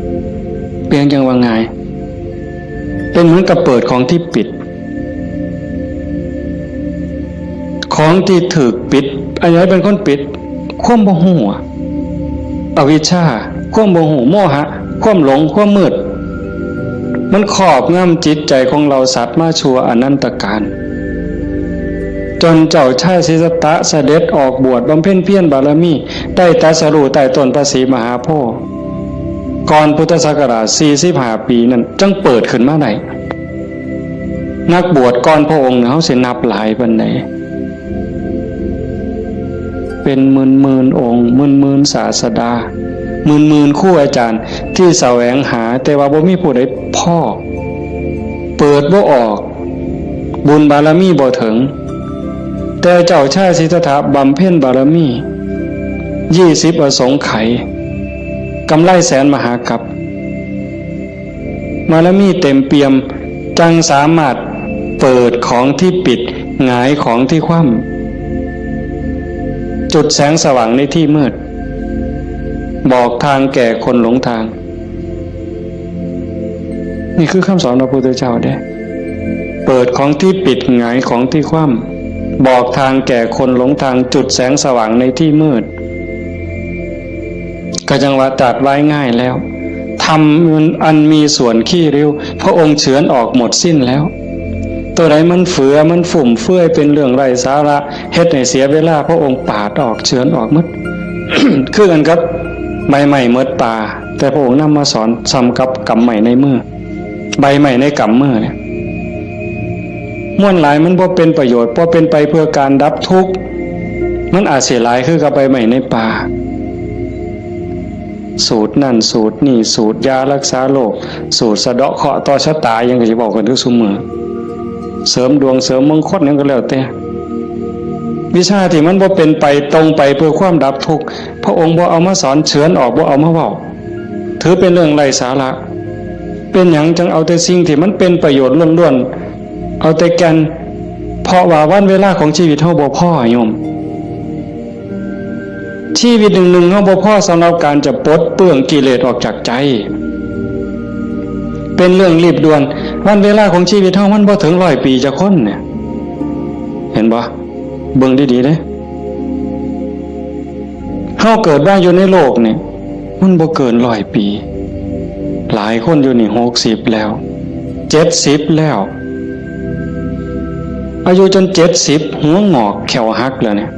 ำเพียงจังว่าง่ายเป็นเหมือนกับเปิดของที่ปิดของที่ถูกปิดอันไหนเป็นคนปิดความบ่ฮู้อวิชชาความบ่ฮู้โมหะความหลงความมืดมันครอบงำจิตใจของเราสัตว์มาชั่วอนันตกาลจนเจ้าชายสิทธัตถะเสด็จออกบวชบำเพ็ญเพียรบารมีได้ตรัสรู้ใต้ต้นพระศรีมหาโพธิ์ก่อนพุทธศักราช45ปีนั้นจังเปิดขึ้นมาได้นักบวชก่อนพระองค์เฮาสินับหลายปานใดเป็นหมื่นองค์หมื่นศาสดาหมื่นครูอาจารย์ที่แสวงหาแต่ว่าบ่มีผู้ใดพ่อเปิดบ่ออกบุญบารมีบ่ถึงแต่เจ้าชายสิทธัตถะบำเพ็ญบารมี20อสงไขยกำไรแสนมหากัปบารมีเต็มเปี่ยมจังสามารถเปิดของที่ปิดหงายของที่คว่ำจุดแสงสว่างในที่มืดบอกทางแก่คนหลงทางนี่คือคำสอนพระพุทธเจ้าเด้เปิดของที่ปิดหงายของที่คว่ำบอกทางแก่คนหลงทางจุดแสงสว่างในที่มืดก็จังว่าตรัสไว้ง่ายแล้วทำอันมีส่วนขี้ริ้วพระองค์เฉือนออกหมดสิ้นแล้วตัวใดมันเฟือมันฝุ่มเฟื่อยเป็นเรื่องไร้สาระเฮ็ดให้เสียเวลาพระองค์ปาดออกเฉือนออกหมด คือกันครับใบใหม่เมิดป่าแต่พระองค์นำมาสอนซ้ำกับกำใหม่ในมือใบใหม่ในกำมือเนี่ยม้วนหลายมันบ่เป็นประโยชน์บ่เป็นไปเพื่อการดับทุกข์มันอาจเสียหลายคือกับใบใหม่ในป่าสูตรนั่นสูตรนี่สูตรยารักษาโรคสูตรสะเดาะเคราะห์ต่อชะตายังก็สิบอกกันทุกซุมื้อเสริมดวงเสริมมงคลนั่นก็แล้วแต่วิชาที่มันบ่เป็นไปตรงไปเพื่อความดับทุกข์พระองค์บ่เอามาสอนเฉือนออกบ่เอามาเว้าถือเป็นเรื่องไร้สาระเป็นหยังจังเอาแต่สิ่งที่มันเป็นประโยชน์ล้วนๆเอาแต่แก่นเพราะว่าวันเวลาของชีวิตเฮาบ่พอโยมชีวิตหนึ่งๆเฮาบ่พอสำหรับการจะปลดเปลื้องกิเลสออกจากใจเป็นเรื่องรีบด่วนวันเวลาของชีวิตเฮามันบ่ถึง100 ปีจะคนเนี่ยเห็นบ่เบิ่งดีๆเด้ เฮาเกิดมาอยู่ในโลกนี่มันบ่เกิน100 ปีหลายคนอยู่นี่60แล้ว70แล้วอายุจน70หัวงอกแขวหักแล้วเนี่ย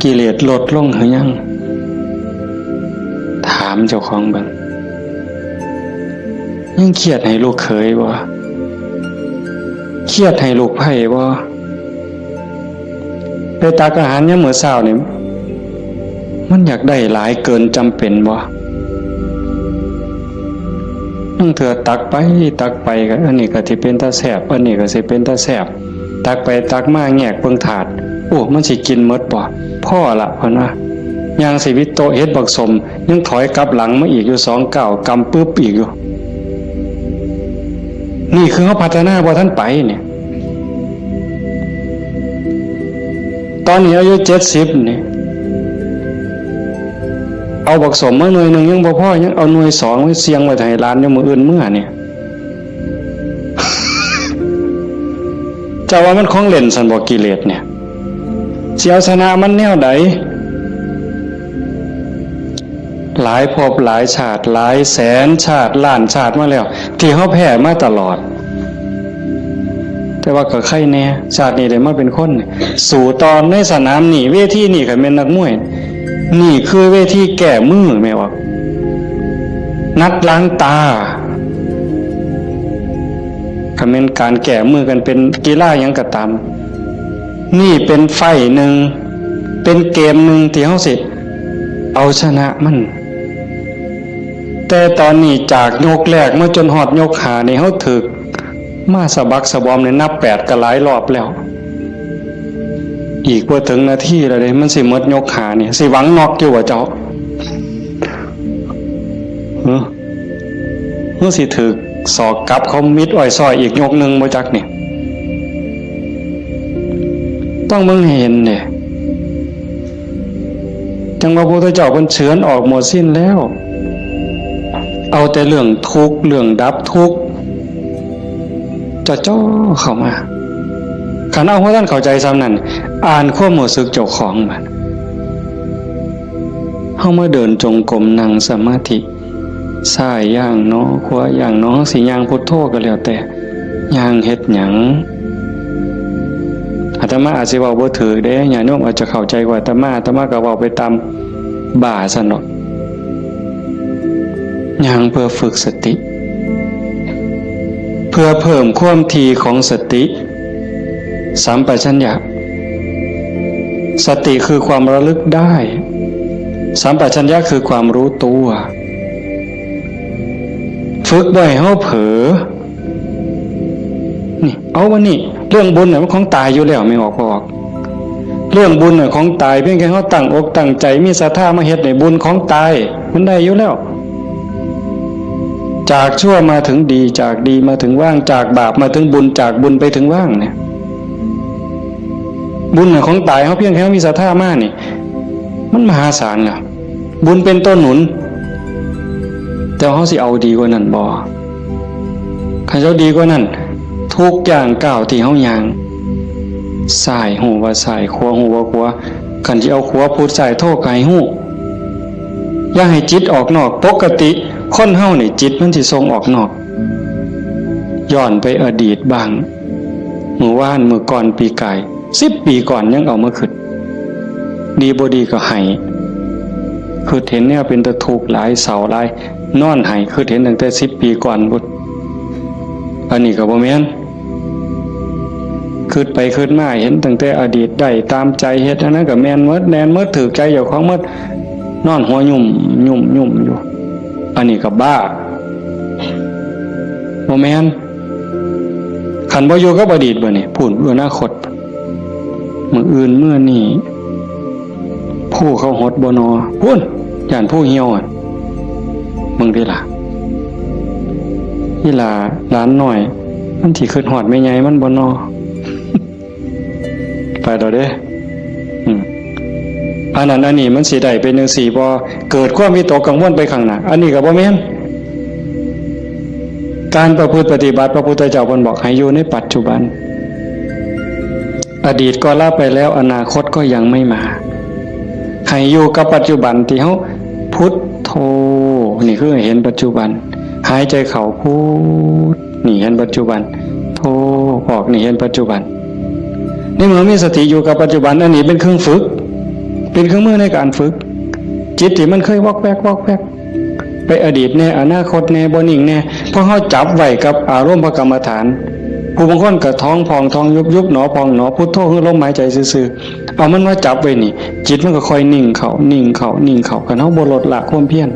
กิเลสลดลงหรือยังถามเจ้าของเบิ่งยังเครียดให้ลูกเขยบ่เครียดให้ลูกไผ่บ่ไปตักอาหารยามมื้อเช้านี่มันอยากได้หลายเกินจำเป็นบ่นั่งเถื่อตักไปก็อันนี้ก็สิเป็นตาแซ่บอันนี้ก็สิเป็นตาแซ่บตักไปตักมาแงกเบิ่งถาดโอ้มันสิกินหมดบ่พ่อละเพิ่นว่าย่างชีวิตโตเฮ็ดบักสมยังถอยกลับหลังมาอีกอยู่2 ก้าวกำปึ๊บอีกอยู่นี่คือเฮาพัฒนาบ่ทันไปเนี่ยตอนนี้อายุ70นี่เอาบักสมมาหน่วยนึงยังบ่พอยังเอาหน่วย2ไว้เสียงไว้ให้หลานอยู่มื้ออื่นมื้อเนี่ยเจ้าว่ามันของเล่นซั่นบ่กิเลสเนี่ยสิเอาชนะมันแนวใดหลายภพหลายชาติหลายแสนชาติล้านชาติมาแล้วที่เฮาแพ้มาตลอดแต่ว่าก็ใครแน่ชาตินี้ได้มาเป็นคนสู่ตอนในสนามนี่เวทีนี่ก็เป็นนักมวยนี่คือเวทีแก้มือแม่ว่านัดล้างตาก็เป็นการแก้มือกันเป็นกีฬาหยังก็ตามนี่เป็นไฟหนึ่งเป็นเกมหนึ่งที่เฮาสิเอาชนะมันแต่ตอนนี้จากยกแรกมาจนฮอดยก5นี่เฮาถึกมาสะบักสะบอมในนับ8ก็หลายรอบแล้วอีกบ่ถึงนาทีแล้วเด้มันสิหมดยก5นี่สิหวังน็อกอยู่ว่าเจ้าสิถึกศอกกลับเขามิดอ้อยซอยอีกยกนึงบ่จักนี่ต้องมึงเห็นเนี่ยจังว่าพระพุทธเจ้าเพิ่นเฉือนออกหมดสิ้นแล้วเอาแต่เรื่องทุกข์เรื่องดับทุกข์จะจ่อเข้ามาคันเอาว่าท่านเข้าใจซ้ำนั้นอ่านความรู้สึกเจ้าของมันเฮามาเดินจงกรมนั่งสมาธิซ้ายย่างเนาะขวาย่างเนาะสิย่างพุทโธก็แล้วแต่ย่างเฮ็ดหยังอาตมาอาจสิเว้าบ่ถูกเด้ญาติโยมอาจจะเข้าใจกว่าอาตมาก็เว้าไปตามบ่าซั่นเนาะย่างเพื่อฝึกสติเพื่อเพิ่มความถี่ของสติสัมปชัญญะสติคือความระลึกได้สัมปชัญญะคือความรู้ตัวฝึกบ่ให้เฮาเผลอนี่เอาวันนี้เรื่องบุญน่ะมันของตายอยู่แล้วไม่ออกบ่ออกเรื่องบุญน่ะของตายเพียงแค่เฮาตั้งอกตั้งใจมีศรัทธามาเฮ็ดให้บุญของตายมันได้อยู่แล้วจากชั่วมาถึงดีจากดีมาถึงว่างจากบาปมาถึงบุญจากบุญไปถึงว่างเนี่ยบุญน่ะของตายเฮาเพียงแค่มีศรัทธามานี่มันมหาศาลล่ะบุญเป็นต้นหนุนแต่เฮาสิเอาดีกว่านั้นบ่คันเจ้าดีกว่านั้นทุกอย่างก้าวที่เฮาย่างซ้ายหูว่าซ้ายขวาหูว่าขวาคันสิเอาขวาพูดซ้ายโทก็ให้ฮู้อย่าให้จิตออกนอกปกติคนเฮานี่จิตมันสิส่งออกนอกย้อนไปอดีตบ้างมื้อวานมื้อก่อนปีกาย10 ปีก่อนยังเอามาคิดดีบ่ดีก็ให้คือเห็นแนวเป็นตะทุกข์หลายเศร้าหลายนอนให้คือเห็นตั้งแต่10 ปีก่อนพุทธอันนี้ก็บ่แม่นคิดไปคิดมาเห็นตั้งแต่อดีตได้ตามใจเฮ็ดอันนั้นก็แม่นหมดแน่นหมดถูกใจเจ้าของหมดนอนหัวยุ่มอยู่อันนี้ก็บ้าบ่แม่นคันบ่อยู่กับอดีตบ่นี่พูดอนาคตมื้ออื่นมื้อนี้ผู้เขาหดบ่นอพุ่นย่านผู้เหี่ยวมึงดิล่ะอีหล่าหลานน้อยมันสิคิดฮอดแม่ใหญ่มันบ่นอไปดอกเด้อันนั้นอันนี้มันสิได้เป็นจังซี่บ่เกิดความวิตกกังวลไปข้างหน้าอันนี้ก็บ่แม่นการประพฤติปฏิบัติพระพุทธเจ้าเพิ่นบอกให้อยู่ในปัจจุบันอดีตก็ละไปแล้วอนาคตก็ยังไม่มา ให้อยู่กับปัจจุบันที่เฮาพุทโธนี่คือเห็นปัจจุบันหายใจเข้าพุทนี่เห็นปัจจุบันโธออกนี่เห็นปัจจุบันในเมื่อมีสติอยู่กับปัจจุบันอันนี้เป็นเครื่องฝึกเป็นเครื่องมือในการฝึกจิตที่มันเคยวอกแวกไปอดีตแน่อนาคตแน่บ่นิ่งแน่เพราะเฮาจับไว้กับอารมณ์พระกรรมฐานผู้บางคนก็ท้องพองท้องยุบหนอพองหนอพุทโธคือลมหายใจซื่อๆเอามันมาจับไว้นี่จิตมันก็ค่อยนิ่งเข้ากันเฮาบ่ลดละความเพียร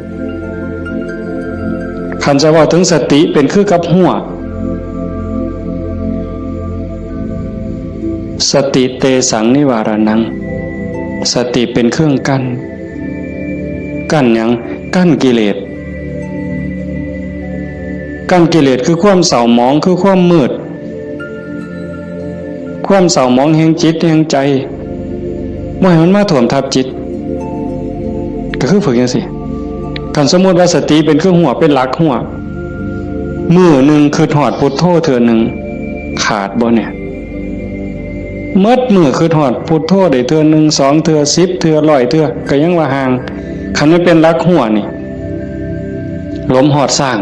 คันจะว่าถึงสติเป็นคือกับหัวสติเตสังนิวารนังสติเป็นเครื่องกั้นหยังกั้นกิเลสคือความเศร้าหมองคือความมืดความเศร้าหมองแห่งจิตแห่งใจบ่ให้มันมาท่วมทับจิตก็คือฝึกจังซี่คันสมมุติว่าสติเป็นเครื่องหัวเป็นหลักหัวมื้อนึงคือฮอดพุทโธเทื่อนึงขาดบ่เนี่ยเมื่อมือคือถอดพุทโธได้เทื่อหนึ่ง2เทื่อ10เทื่อ100เทื่อก็ยังว่าห่างคันมันเป็นรักหัวนี่ลมหอดสร้าง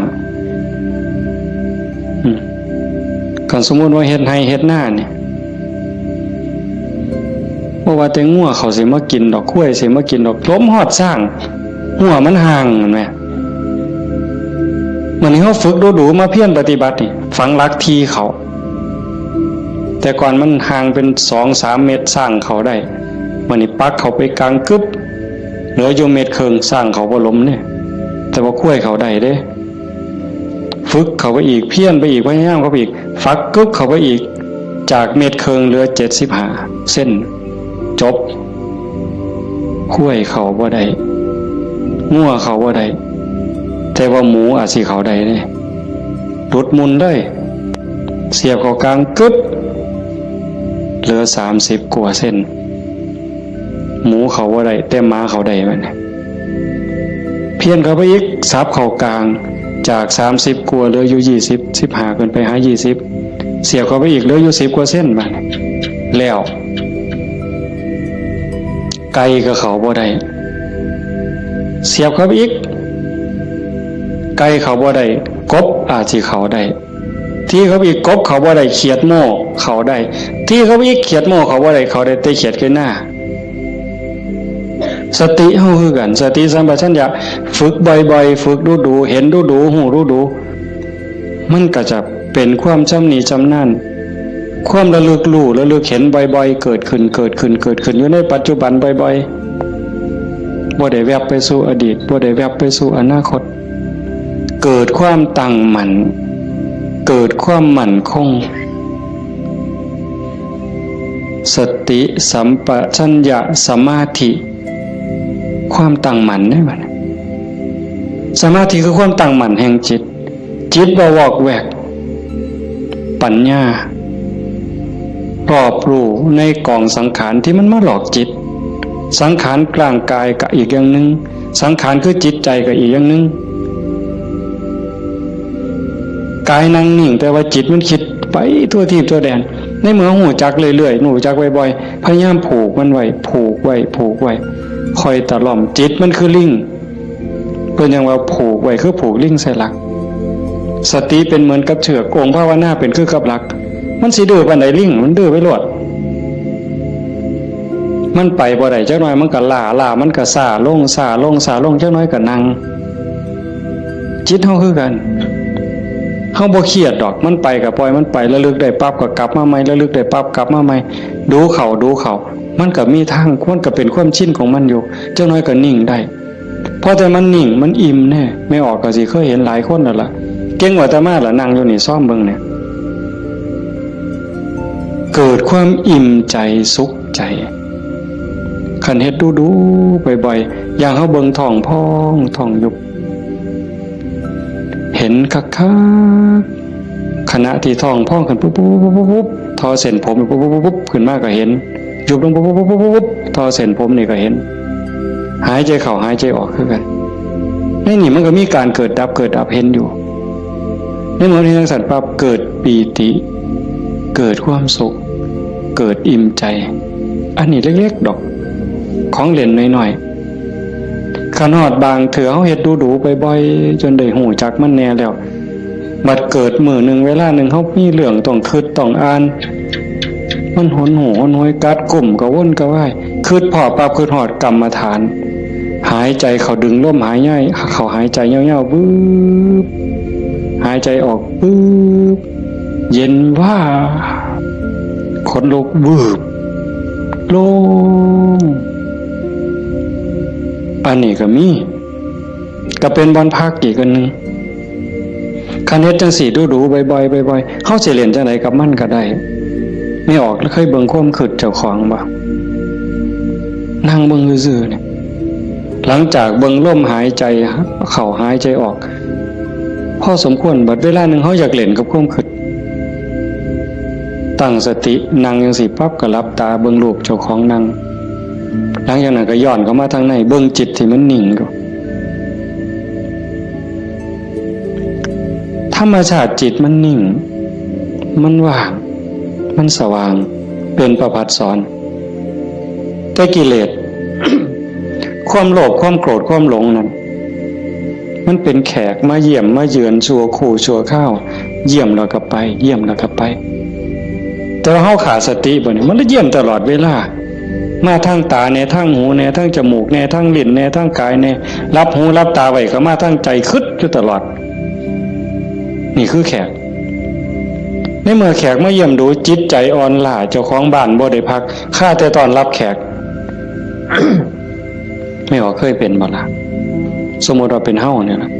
คันสมมุติว่าเฮ็ดให้เฮ็ดหน้านี่บ่ว่าแต่งัวเขาสิมากินดอกข้วยสิมากินดอกลมหอดสร้างหัวมันห่างเห็นมั้ยมื้อนี้เฮาฝึกดูๆมาเพียรปฏิบัตินี่ฝังหลักทีเขาแต่ก่อนมันห่างเป็น 2-3 เมตรสร้างเขาได้วันนี้ปักเขาไปกลางกึบเหลืออยู่เมตรครึ่งสร้างเขาบ่ล้มเนี่ยแต่ว่าคุ้ยเขาได้เด้ฝึกเขาไปอีกเพี้ยนไปอีกพยายามเขาไปอีกฟักกึบเขาไปอีกจากเมตรครึ่งเหลือ75เส้นจบคุ้ยเขาบ่ได้งัวเขาบ่ได้แต่ว่าหมูอาจสิเขาได้เด้หลุดมุนได้เสียบเข้ากลางกึบเหลือ30กว่าเส้นหมูเขาว่าได้แต่ม้าเขาได้มันเพี้ยนเขาไปอีกซับเขากลางจาก30กว่าเหลืออยู่20 15ขึ้นไปหา20เสียบเขาไปอีกเหลืออยู่10กว่าเส้นมันแล้วไก่ก็เขาบ่ได้เสียบเขาไปอีกไก่เขาบ่ได้กบอาจสิเขาได้ที่เขาอีกกบเขาบ่ได้เขียดโม่เขาได้ที่เขาอีกเขียดโม่เขาบ่ได้เขาได้แต่เขียดขึ้นหน้าสติเฮาคือกันสติสัมปชัญญะฝึกบ่อยๆฝึกดูๆเห็นดูๆหูดูๆมันก็จะเป็นความชำนิชำนาญความระลึกรู้ระลึกเห็นบ่อยๆเกิดขึ้นอยู่ในปัจจุบันบ่อยๆบ่ได้แวบไปสู่อดีตบ่ได้แวบไปสู่อนาคตเกิดความตั้งมั่นเกิดความมั่นคงสติสัมปชัญญะสมาธิความตั้งมั่นได้บ่สมาธิคือความตั้งมั่นแห่งจิตบ่วอกแวกปัญญารอบรู้ในกองสังขารที่มันมาหลอกจิตสังขารกลางกายก็อีกอย่างนึงสังขารคือจิตใจก็อีกอย่างนึงกายนั่งนิ่งแต่ว่าจิตมันคิดไปทั่วทิพย์ทั่วแดนในเมื่อหูจักเรื่อยๆหูจักบ่อยๆพยายามผูกมันไว้คอยตะล่อมจิตมันคือลิงเพิ่นยังว่าผูกไว้คือผูกลิงใส่หลักสติเป็นเหมือนกับเชือกองค์ภาวนาเป็นคือกับหลักมันสิดื้อปานใดลิงมันดื้อไปโลดมันไปบ่ได้จักหน่อยมันก็ล่ามันก็ซ่าลงจักหน่อยก็นั่งจิตเฮาคือกันเฮาบ่เครียดดอกมันไปก็ปล่อยมันไประลึกได้ปั๊บก็กลับมาใหม่ระลึกได้ปั๊บกลับมาใหม่ดูเขามันก็มีทางมันก็เป็นความชินของมันอยู่จักหน่อยก็นิ่งได้พอแต่มันนิ่งมันอิ่มแน่ไม่ออกก็สิเคยเห็นหลายคนนั่นล่ะเก่งกว่าอาตมาล่ะนั่งอยู่นี่ซ้อมเบิ่งเนี่ยเกิดความอิ่มใจสุขใจคันเฮ็ดดูบ่อยๆอย่างเฮาเบิ่งท้องพองท้องยุบเห็นคักๆขณะที่ท้องพองขึ้นปุ๊บทอเส้นผมปุ๊บขึ้นมาก็เห็นยุบลงปุ๊บทอเส้นผมนี่ก็เห็นหายใจเข้าหายใจออกคือกันในนี่มันก็มีการเกิดดับเห็นอยู่ในเมื่อที่ทั้งสัตว์ปั๊บเกิดปีติเกิดความสุขเกิดอิ่มใจอันนี้เล็กๆดอกข ของเล่นหน่อยๆขนาดบางเถื่อเฮาเฮ็ดดูๆบ่อยๆจนได้หูจักมันแน่แล้วบัดเกิดมื้อนึงเวลานึงเฮามีเรื่องต้องคิดต้องอ่านมันหนหูหนหวยกัดกลุ่มกระวนกระวายคิดพอปั๊บคิดฮอดกรรมฐานหายใจเข้าดึงลมหายใจเข้าหายใจยาวๆบึ๊บหายใจออกบึ๊บเย็นว่าขนลุกวืบโล่งอันนี้ก็มีก็เป็นบอนพักอีกอันนึงคันเฮ็ดจังสี่ดูๆบ่อยๆเฮาสิเล่นจังไดกับมันก็ได้ไม่ออกแล้วเคยเบิ่งความคิดเจ้าของบ่นั่งเบิ่งซื่อๆเนี่ยหลังจากเบิ่งลมหายใจเข้าหายใจออกพอสมควรบัดเวลานึงเฮาอยากเล่นกับความคิดตั้งสตินั่งจังซี่ปั๊บก็หลับตาเบิ่งรูปเจ้าของนั่งหลังจากนั้นก็ย้อนเข้ามาทางในเบิ่งจิตที่มันนิ่งอยู่ธรรมชาติจิตมันนิ่งมันว่างมันสว่างเป็นประภัสสรแต่กิเลส ความโลภความโกรธความหลงนั้นมันเป็นแขกมาเยี่ยมมาเยือนชั่วคู่ชั่วข้าวเยี่ยมแล้วก็ไปเยี่ยมแล้วก็ไปแต่ว่าเฮาขาดสติบ่นี่มันเยี่ยมตลอดเวลามาทางตาแน่ทางหูแน่ทางจมูกแน่ทางลิ้นแน่ทางกายแน่รับหูรับตาไว้ก็มาทางใจคิดอยู่ตลอดนี่คือแขกในเมื่อแขกมาเยี่ยมดูจิตใจอ่อนล้าเจ้าของบ้านบ่ได้พักข้าแต่ตอนรับแขก ไม่ว่าเคยเป็นบ่ล่ะสมมุติว่าเป็นเฮาเนี่ยนะ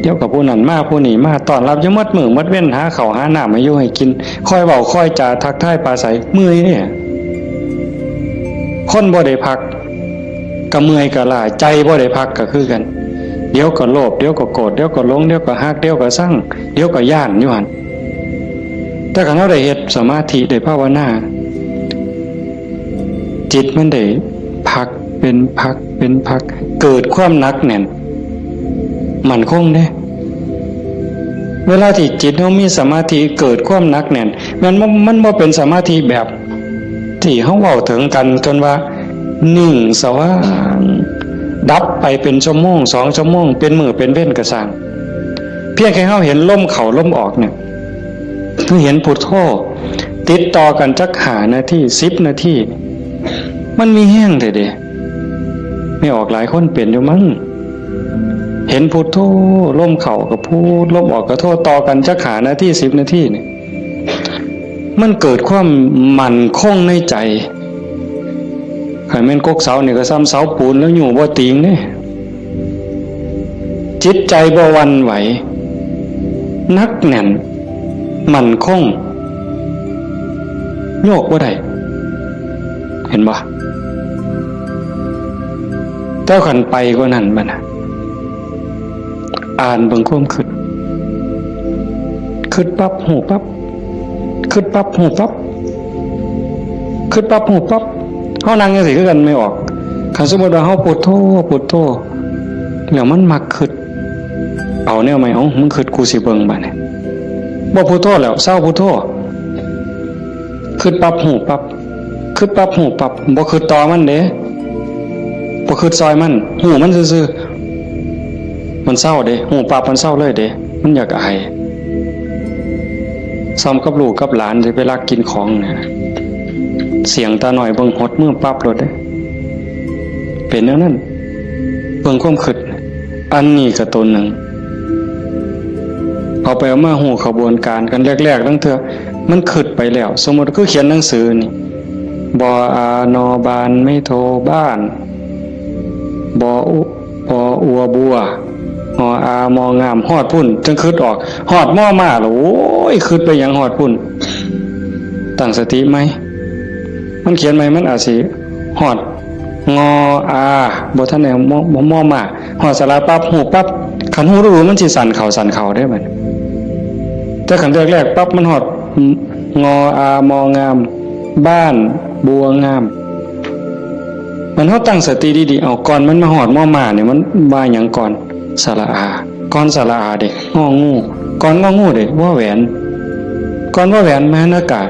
เดี๋ยวกับผู้นั้นมาผู้นี้มาตอนรับอยู่มัดมือมัดเว้นหาข้าวหาน้ำมาอยู่ให้กินคอยเว้าคอยจาทักทายปราศัยเมื่อยเนี่ยคนบ่ได้พักก็เมื่อยก็ล้าใจบ่ได้พักก็คือกันเดี๋ยวก็โลภเดี๋ยวก็โกรธเดี๋ยวก็หลงเดี๋ยวก็ฮักเดี๋ยวก็ซังเดี๋ยวก็ย่านอยู่หั่นแต่คันเฮาได้เฮ็ดสมาธิได้ภาวนาจิตมันได้พักเป็นพักเกิดความหนักแน่นมั่นคงเด้เวลาที่จิตเฮามีสมาธิเกิดความหนักแน่นมันบ่เป็นสมาธิแบบที่เฮาเว้าถึงกันจนว่านิ่งสว่างดับไปเป็นชั่วโมง2ชั่วโมงเป็นมื้อเป็นเว้นก็สร้างเพียงแค่เฮาเห็นลมเข้าลมออกเนี่ยคือเห็นพุทโธติดต่อกันจัก5นาที10นาทีมันมีแห้งเด้ไม่ออกหลายคนเป็นอยู่มั้งเห็นพุทโธลมเข้าก็พูดลมออกก็โทต่อกันจัก5นาที10นาทีนี่มันเกิดความมั่นคงในใจใครแม่นกกเสานี่ก็ซ้ำเสาปูนแล้วอยู่บ่ติงเด้จิตใจบ่หวั่นไหวนักแน่นมั่นคงโยกบ่ได้เห็นบ่แต่ขันไปกว่านั้นบัดน่ะอ่านเบิ่งความคิดปั๊บหูปั๊บคิดปั๊บหูปั๊บคิดปั๊บหูปั๊บเฮานั่งจังซี่คือกันไม่ออกคันสมมุติว่าเฮาพุทโธแล้วมันมักคิดเอาแนวใหม่มึงคิดกูสิเบิ่งบัดนี้บ่พุทโธแล้วเศร้าพุทโธคิดปั๊บหูปั๊บคิดปั๊บหูปั๊บบ่คิดต่อมันเด้บ่คิดซอยมันหูมันซื่อๆมันเศร้าเด้หูปั๊บมันเศร้าเลยเด้มันอยากอายซ้ำกับลูกกับหลานสิไปลักกินของเนี่ยเสียงตาหน่อยเบิ่งหดมือปั๊บโลดเด้เป็นแนวนั้นเบิ่งความคิดอันนี้ก็ตนหนึ่งเอาไปเอามาหูขบวนการกันแรกๆตั้งเถอะมันคิดไปแล้วสมมุติคือเขียนหนังสือนี่บออานอบานไม่โทบ้านบออัวบัวหออามองามฮอดพุ่นจังคิดออกฮอดม่อมาแล้วโอ้ยคิดไปหยังฮอดพุ่นตั้งสติไหมมันเขียนไหมมันอาจสิฮอดงออาบ่ทันได้ม่อมาฮอดสระปั๊บหูปั๊บคันหูรู้มันสิสั่นเข่าได้บัดแต่คันแรกๆปั๊บมันฮอดงออามองามบ้านบัวงามมันเฮาตั้งสติดีๆเอาก่อนมันมาฮอดม่อมาเนี่ยมันว่าหยังก่อนสระอาก่อนสระอาเด้งองูก่อนงองูเด้ว่าแหวนก่อนว่าแหวนมหานากาศ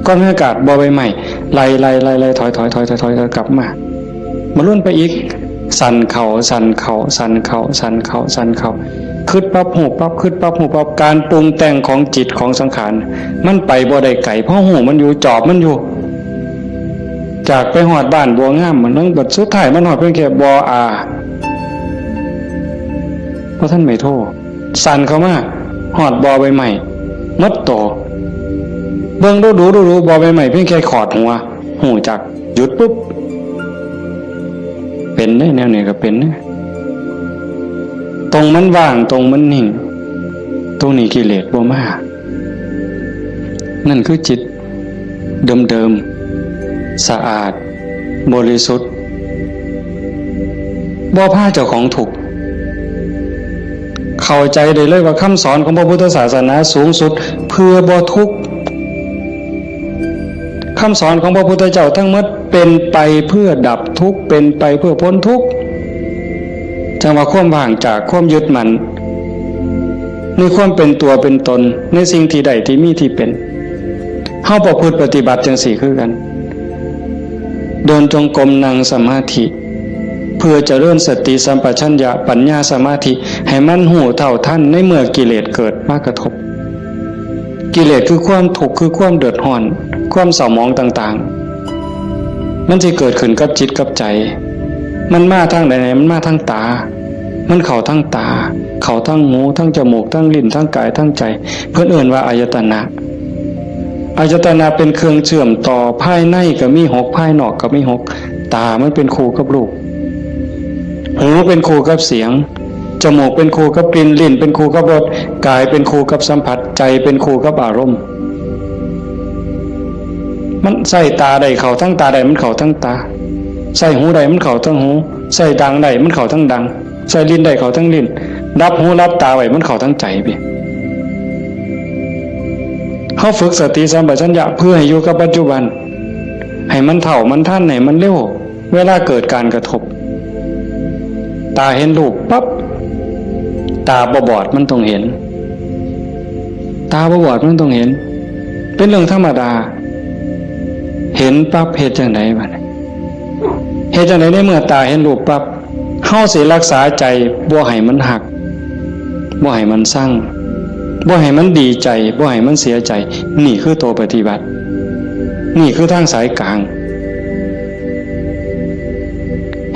ก่อนมหานากาศบ่ใบไม้ไล่ถอยกลับมา มาลุ้นไปอีกสั่นเข่าสั่นเข่าสั่นเข่าสั่นเข่าสั่นเข่าคิดปั๊บหูปั๊บคิดปั๊บหูปั๊บการปรุงแต่งของจิตของสังขารมันไปบ่ได้ไกลเพราะหูมันอยู่จอบมันอยู่จากไปหอดบ้านบัวงามมันต้องบทสุดท้ายมันหอดเพียงแค่บออาเพราะท่านไม่โทษสั่นเข้ามาหอดบอใบใหม่มัดโตเบิ่งดูบอใบใหม่เพียงแค่ขอดหัวหูจักหยุดปุ๊บเป็นได้แนวไหนก็เป็นนะตรงมันว่างตรงมันนิ่งตรงนี้กิเลสบ่มานั่นคือจิตเดิมๆสะอาดบริสุทธิ์บ่พาเจ้าของถูกเข้าใจได้เลยว่าคำสอนของพระพุทธศาสนาสูงสุดเพื่อบ่ทุกข์คำสอนของพระพุทธเจ้าทั้งหมดเป็นไปเพื่อดับทุกข์เป็นไปเพื่อพ้นทุกข์จังว่าความว่างจากความยึดมั่นในความเป็นตัวเป็นตนในสิ่งที่ใดที่มีที่เป็นเฮาประพฤติปฏิบัติจังสี่คือกันเดินจงกรมนั่งสมาธิเพื่อจะเริ่มสติสัมปชัญญะปัญญาสมาธิให้มันหูเท่าทันในเมื่อกิเลสเกิดมากระทบกิเลสคือความทุกข์คือความเดือดร้อนความเศร้าหมองต่างๆมันจะเกิดขึ้นกับจิตกับใจมันมาทางไหนมันมาทางตามันเข้าทางตาเข้าทางหูทางจมูกทางลิ้นทางกายทางใจเพิ่นเอิ้นว่าอายตนะอายตนะเป็นเครื่องเชื่อมต่อภายในก็มีหกภายนอกก็มีหกตามันเป็นคู่กับรูปหูเป็นคู่กับเสียงจมูกเป็นคู่กับกลิ่นลิ้นเป็นคู่กับรสกายเป็นคู่กับสัมผัสใจเป็นคู่กับอารมณ์มันใส่ตาใดเข้าทั้งตาใดมันเข้าทั้งตาใส่หูใดมันเข้าทั้งหูใส่ดังใดมันเข้าทั้งดังใส่ลิ้นใดเข้าทั้งลิ้นรับหูรับตาไว้มันเข้าทั้งใจพี่เฮาฝึกสติสัมปชัญญะเพื่อให้อยู่กับปัจจุบันให้มันเท่ามันทันให้มันเร็วเวลาเกิดการกระทบตาเห็นรูปปั๊บตาบอดมันต้องเห็นตาบอดมันต้องเห็นเป็นเรื่องธรรมดาเห็นปั๊บเฮ็ดจังได๋บัดเฮ็ดจังได๋ในเมื่อตาเห็นรูปปั๊บเฮาสิรักษาใจบ่ให้มันหักบ่ให้มันสั่งบ่ให้มันดีใจบ่ให้มันเสียใจนี่คือตัวปฏิบัตินี่คือทางสายกลาง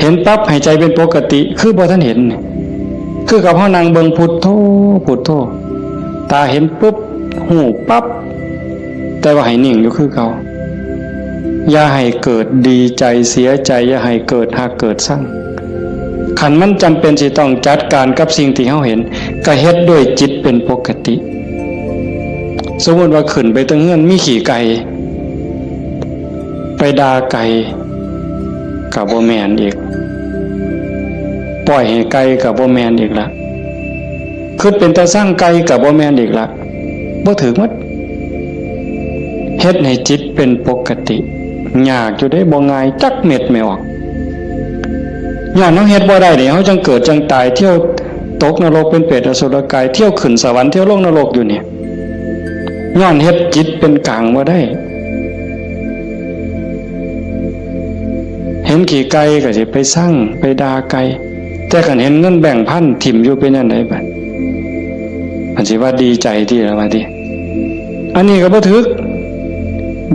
เห็นปั๊บให้ใจเป็นปกติคือบ่ทันเห็นคือกับเฮานั่งเบิ่งพุทโธพุทโธตาเห็นปุ๊บหูปั๊บแต่ว่าให้นิ่งอยู่คือเก่าอย่าให้เกิดดีใจเสียใจอย่าให้เกิดหักเกิดสั่งขันมันจำเป็นสิต้องจัดการกับสิ่งที่เฮาเห็นก็เฮ็ดด้วยจิตเป็นปกติสมมติว่าขึ้นไปตั้งเฮือนมีขี่ไก่ไปด่าไก่กับบ่แม่นอีกปล่อยให้ไก่กับบ่แม่นอีกละคิดเป็นตาสร้างไก่กับบ่แม่นอีกละบ่ถึงมัดเฮ็ดให้จิตเป็นปกติยากอยู่ได้บ่ง่ายจักเม็ดไม่ออกย้อนเฮาเฮ็ดบ่ได้นี่เฮาจังเกิดจังตายเที่ยวตกนรกเป็นเปรตอสุรกายเที่ยวขึ้นสวรรค์เที่ยวลงนรกอยู่นี่ย้อนเฮ็ดจิตเป็นกลางบ่ได้เห็นขี่ไก่ก็สิไปสั่งไปด่าไก่แต่คันเห็นเงินแบ่งพันถิ่มอยู่เป็นจังได๋บัดมันสิว่าดีใจที่ละว่าติอันนี้ก็บ่ถึก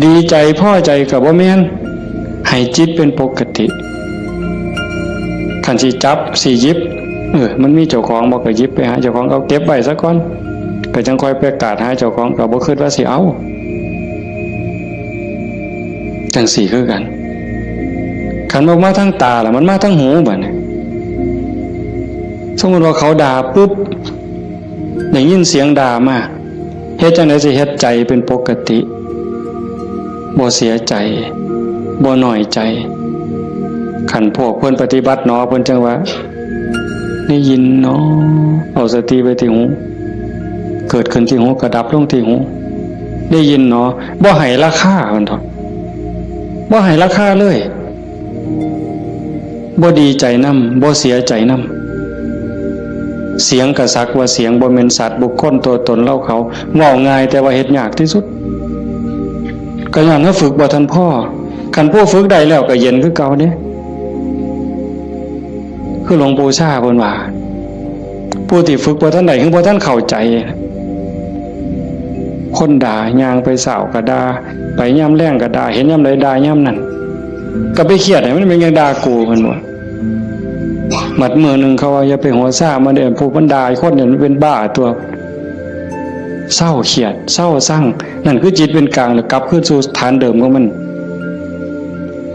ดีใจพอใจก็บ่แม่นให้จิตเป็นปกติคันสิจับสิหยิบมันมีเจ้าของบ่ก็หยิบไปหาเจ้าของเอาเก็บไว้ซะก่อนก็จังค่อยประกาศหาเจ้าของก็บ่คิดว่าสิเอาจังสี่คือกันคันบ่มาทางตาล่ะมันมาทางหูบัดนี้สมมุติว่าเขาด่าปุ๊บได้ยินเสียงด่ามาเฮ็ดจังได๋สิเฮ็ดใจเป็นปกติบ่เสียใจบ่น้อยใจขันพวกเพิ่นปฏิบัติเนาะเพิ่นจังว่าได้ยินเนาะเอาสติไว้ที่หูเกิดขึ้นที่หูกระดับลงที่หูได้ยินเนาะบ่ให้ราคาเพิ่นเถาะบ่ให้ราคาเลยบ่ดีใจนำบ่เสียใจนำเสียงกระซักว่าเสียงบ่แม่นสัตว์บุคคลตัวตนเล่าเขาเว้าง่ายแต่ว่าเฮ็ดยากที่สุดก็ย้อนเฮาฝึกบ่ทันพ่อคันผู้ฝึกได้แล้วก็เย็นคือเก่าเด้ คือหลวงปู่ชาเพิ่นว่าผู้ที่ฝึกบ่ทันใดคือบ่ทันเข้าใจคนด่าย่างไปเศร้าก็ด่าไปย่ำแรงก็ด่าเห็นย่ำใดด่าย่ำนั้นก็ไปเครียดให้มันเป็นยังด่ากูเพิ่นบ่หมัดมือนึงเขาว่าอย่าไปหัวซ่ามาเด้อผู้บรรดาคนเนี่ยมันเป็นบ้าตัวเศร้าเครียดเศร้าสั่งนั่นคือจิตเป็นกลางแล้วกลับคืนสู่ฐานเดิมของมัน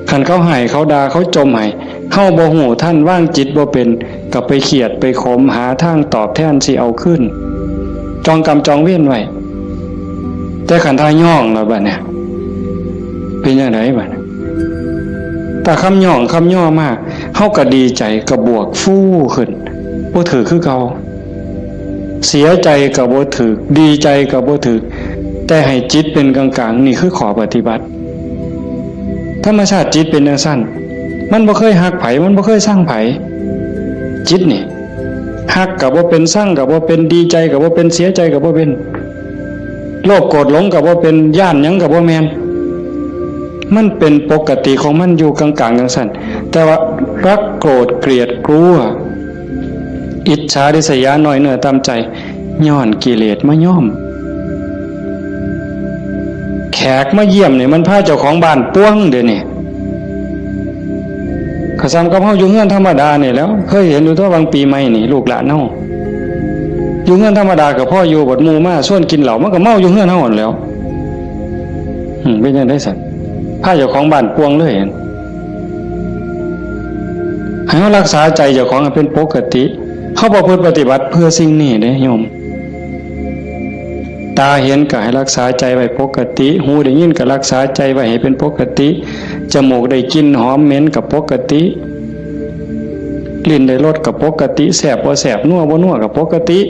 คันเขาให้เขาด่าเขาจมให้เฮาบ่ฮู้ท่านว่างจิตบ่เป็นก็ไปเครียดไปขมหาทางตอบแทนสิเอาขึ้นจองกรรมจองเวรไว้แต่ขันทาย่องแล้วบัดเนี่ยเป็นจังไดบัดแต่คำย่องคำย่อมากเฮาก็ดีใจก็บวกฟู่ขึ้นบ่ถือคือเก่าเสียใจก็บ่ถือดีใจก็บ่ถือแต่ให้จิตเป็นกลางๆนี่คือขอปฏิบัติธรรมชาติจิตเป็นจังซั่นมันบ่เคยฮักไผมันบ่เคยสร้างไผจิตนี่ฮักก็บ่เป็นสร้างก็บ่เป็นดีใจก็บ่เป็นเสียใจก็บ่เป็นโลภโกรธหลงก็บ่เป็นย่านหยังก็บ่แม่นมันเป็นปกติของมันอยู่กลางๆจังซั่นแต่ว่ารักโกรธเกลียดกลัวอิจฉาริษยาน้อยเนื้อตามใจย้อนกิเลสมาย่อมแขกมาเยี่ยมนี่มันพาเจ้าของบ้านป้วงเด้นี่ข้าซ้ำกับเฮาอยู่เฮือนธรรมดานี่แล้วเคยเห็นอยู่ตัวบางปีใหม่นี่ลูกหลานเฮาอยู่เฮือนธรรมดากับพ่ออยู่บดหมู่มาชวนกินเหล้ามันก็เมาอยู่เฮือนเฮาหมดแล้วเป็นจังได๋ซั่นพาเจ้าของบ้านป้วงเลยให้เรารักษาใจเจ้าของให้เป็นปกติเขาประพฤติปฏิบัติเพื่อสิ่งนี้เด้โยมตาเห็นก็ให้รักษาใจไว้ปกติหูได้ยินก็รักษาใจไว้ให้เป็นปกติจมูกได้กลิ่นหอมเหม็นก็ปกติลิ้นได้รสก็ปกติแสบบ่แสบนัวบ่นัวก็ปกติ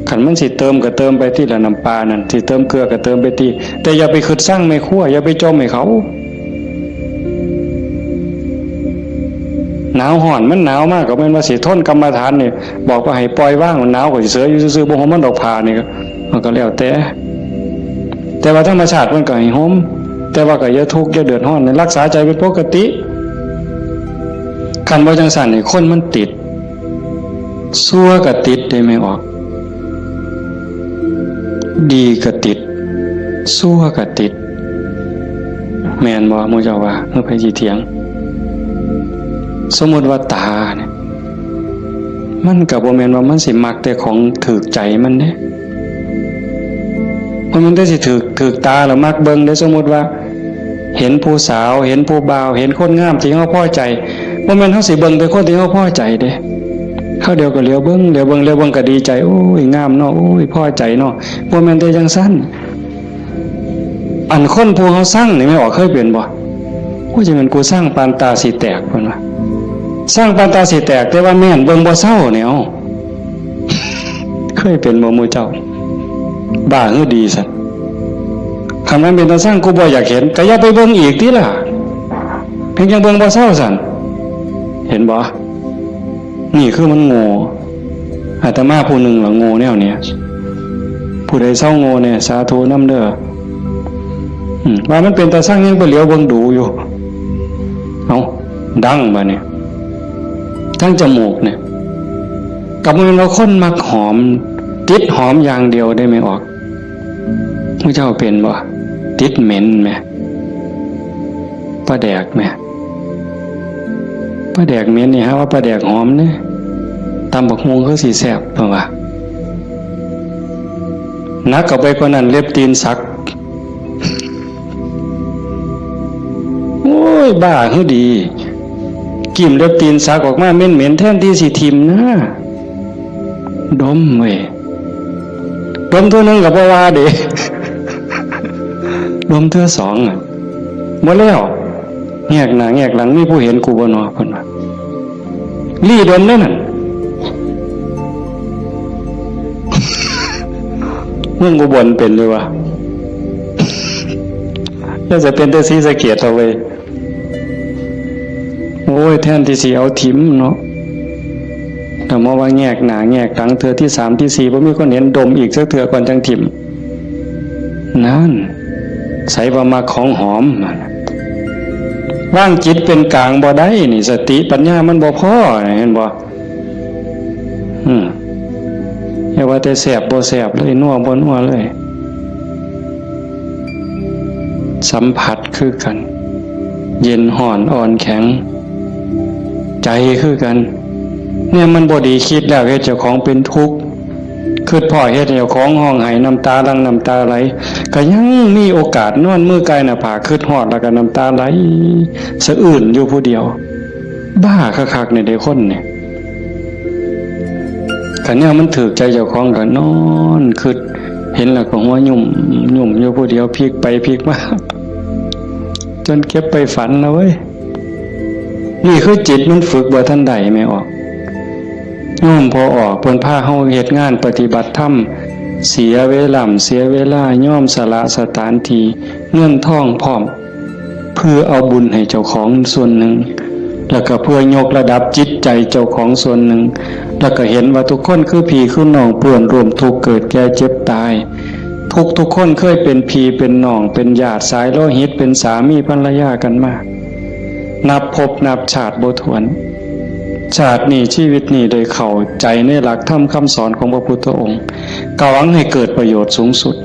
ขันมันสิเติมก็เติมไปที่ละน้ำปลานั่นสิเติมเกลือก็เติมไปที่แต่อย่าไปคิดสร้างไม่คั่วอย่าไปจมให้เขาหนาวห่อนมันหนาวมากก็แม่นว่าสิทนกรรมฐานนี่บอกว่าให้ปล่อยว่างมันหนาวก็สิเสืออยู่ซื่อๆบ่ห่มมันดอกผ้านี่ก็มันก็แล้วแต่ว่าธรรมชาติมันก็ให้ห่มแต่ว่าก็อย่าทุกข์อย่าเดือดร้อนรักษาใจเป็นปกติคันบ่จังซั่นนี่คนมันติดซั่วก็ติดได้ไม่ออกดีก็ติดซั่วก็ติดแม่นบ่หมู่เจ้าว่าเมื่อไปสิเถียงสมมุติว่าตาเนี่ยมันก็บ่แม่นว่ามันสิมักแต่ของถูกใจมันเด้มันได้สิถูกตาแล้วมักเบิ่งได้สมมุติว่าเห็นผู้สาวเห็นผู้บ่าวเห็นคนงามที่เฮาพอใจบ่แม่นเฮาสิเบิ่งแต่คนที่เฮาพอใจเด้เฮาเดียวก็เหลียวเบิ่งก็ดีใจโอ้ยงามเนาะโอ้ยพอใจเนาะบ่แม่นแต่จังซั่นอันคนผู้เฮาสร้างนี่ไม่ออกเคยเป็นบ่โอ้ยจังแม่นกูสร้างปานตาสิแตกเพิ่นว่าสร้างปานตาสิแตกแต่ว่าแม่นเบิ่งบ่เศร้าเนี่ยเอาเคยเป็นบ่หมู่เจ้าบ้าหรือดีซั่นคำนั้นเป็นตาสร้างกูบ่อยากเห็นก็อย่าไปเบิ่งอีกติล่ะเพียงยังเบิ่งบ่เศร้าซั่นเห็นบ่นี่คือมันโง่อาตมาผู้หนึ่งล่ะโง่แนวเนี้ยผู้ใดเศร้าโง่เนี่ยสาธุนำเด้อว่ามันเป็นตาสร้างยังไปเหลียวเบิ่งดูอยู่เอ้าดังบัดนี้ทั้งจมูกเนี่ยกับมันเราคนมักหอมติดหอมอย่างเดียวได้ไม่ออกพระเจ้าเป็นบ่ติดเหม็นไหมปลาแดกไหมปลาแดกเหม็นนี่ฮะว่าปลาแดกหอมเนี่ยตำบักฮวงคือสีแสบเพราะว่านักกับไปกว่านั้นเล็บตีนสักโอ้ยบ้าคือดีกิ่มเล็บตีนสักออกมาเหม็นแทนที่สิทิมนะดมเว้ยดมตัวนึงกับบ่ว่าเด้ดมเทื่อสองอ่ะบ่แล้วแงกหน้าแงกหลังมีผู้เห็นกูบ่เนาะเพิ่นว่าลี่ดมนั่นน่ะเมืองอุบลเป็นเลยวะน่าจะเป็นแต่ศรีสะเกษเอาไว้โอ้ยแทนที่สิเอาถิ่มเนาะแต่มาว่าแงกหน้าแงกหลังเทื่อที่3ที่4บ่มีคนเห็นดมอีกสักเทื่อก่อนจังถิ่มนั่นใส่ว่ามาของหอม ว่างจิตเป็นกลางบ่ได้นี่สติปัญญามันบ่พอเห็นบ่อย่าว่าแต่แสบบ่แสบเลยนัวบ่นัวเลยสัมผัสคือกันเย็นห่อนอ่อนแข็งใจคือกันเนี่ยมันบ่ดีคิดแล้วเฮ็ดเจ้าของเป็นทุกข์คือพ่อเฮ็ดเจ้าของห้องไห้น้ำตาลังน้ำตาไหลก็ยังมีโอกาสนอนมือกายหน้าผากคิดฮอดแล้วก็น้ำตาไหลสะอื้นอยู่ผู้เดียวบ้าคักๆในเด็กคนเนี่ยคันเนี่ยมันถูกใจเจ้าของก็นอนคิดเห็นแล้วก็หัวยุ่มอยู่ผู้เดียวพลิกไปพลิกมาจนเก็บไปฝันแล้วเว้ยนี่คือจิตมันฝึกบ่ทันใดไม่ออกพอออกเพิ่นพาเฮาเฮ็ดงานปฏิบัติธรรมเสียเวลาย่อมสละสถานที่เงินทองพร้อมเพื่อเอาบุญให้เจ้าของส่วนหนึ่งแล้วก็เพื่อยกระดับจิตใจเจ้าของส่วนหนึ่งแล้วก็เห็นว่าทุกคนคือพี่คือน้องเพื่อนร่วมทุกข์เกิดแก่เจ็บตายทุกคนเคยเป็นพี่เป็นน้องเป็นญาติสายโลหิตเป็นสามีภรรยากันมานับภพนับชาติบ่ถ้วนชาตินี้ชีวิตนี้ได้เข้าใจในหลักธรรมคำสอนของพระพุทธองค์กหวังให้เกิดประโยชน์สูงสุด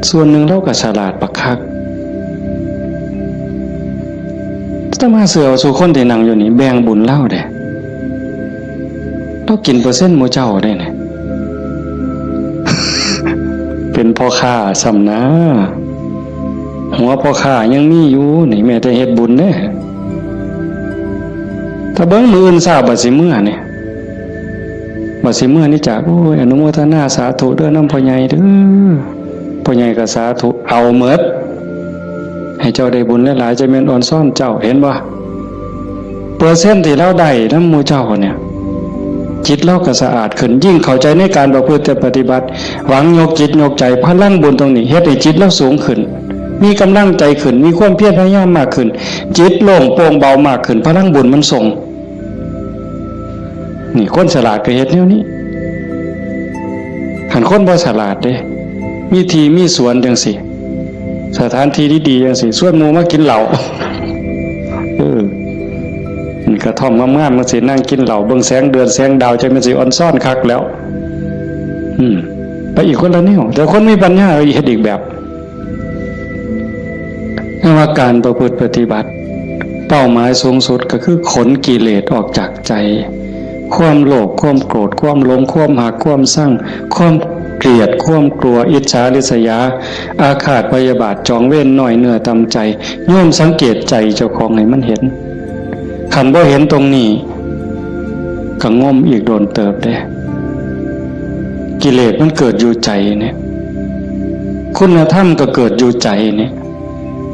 ส่วนหนึ่งเราก็ฉลาดบักคักถ้ามาเสือสู่คนที่นั่งอยู่นี่แบ่งบุญเล่าเด้เรากินเปอร์เซ็นต์หมู่เจ้าได้เนี่ย เป็นพ่อค้าสำนะหัวพ่อค้ายังมีอยู่นี่แม่แต่เฮ็ดบุญเด้ถ้าเบิ่งมืออื่นทราบบัดสิมื้อเนี่ยบัดสิมื้อนี่จากโอ้ยอนุโมทนาสาธุเด้อนำพ่อใหญ่เด้อพ่อใหญ่ก็สาธุเอาหมดให้เจ้าได้บุญหลายๆจะแม่นอ่อนซ่อนเจ้าเห็นบ่เปอร์เซ็นต์ที่เราได้นำหมู่เจ้าเนี่ยจิตเราก็สะอาดขึ้นยิ่งเข้าใจในการประพฤติปฏิบัติหวังยกจิตยกใจพลังบุญตรงนี้เฮ็ดให้จิตเราสูงขึ้นมีกำลังใจขึ้นมีความเพียรพยายามมากขึ้นจิตโล่งโปร่งเบามากขึ้นพลังบุญมันส่งนี่คนฉลาดก็เฮ็ดแนวนี้หันคนบ่ฉลาดเด้มีที่มีสวนจังซี่สถานที่ดีๆจังซี่ชวนหมู่มากินเหล้านี่กระท่อมงามๆมันสินั่งกินเหล้าเบิ่งแสงเดือนแสงดาวจังมันสิอ่อนซ่อนคักแล้วไปอีกคนละแนวแต่คนมีปัญญาเฮ็ดอีกแบบว่าการประพฤติปฏิบัติเป้าหมายสูงสุดก็คือขนกิเลสออกจากใจความโลภความโกรธความหลงความหักความสั่งความเกลียดความกลัวอิจฉาริษยาอาฆาตพยาบาทจองเว้นหน่อยเนื้อตำใจโยมสังเกตใจเจ้าของให้มันเห็นคันบ่เห็นตรงนี้ก็งมอีกโดนเติบได้กิเลสมันเกิดอยู่ใจเนี่ยคุณธรรมก็เกิดอยู่ใจเนี่ย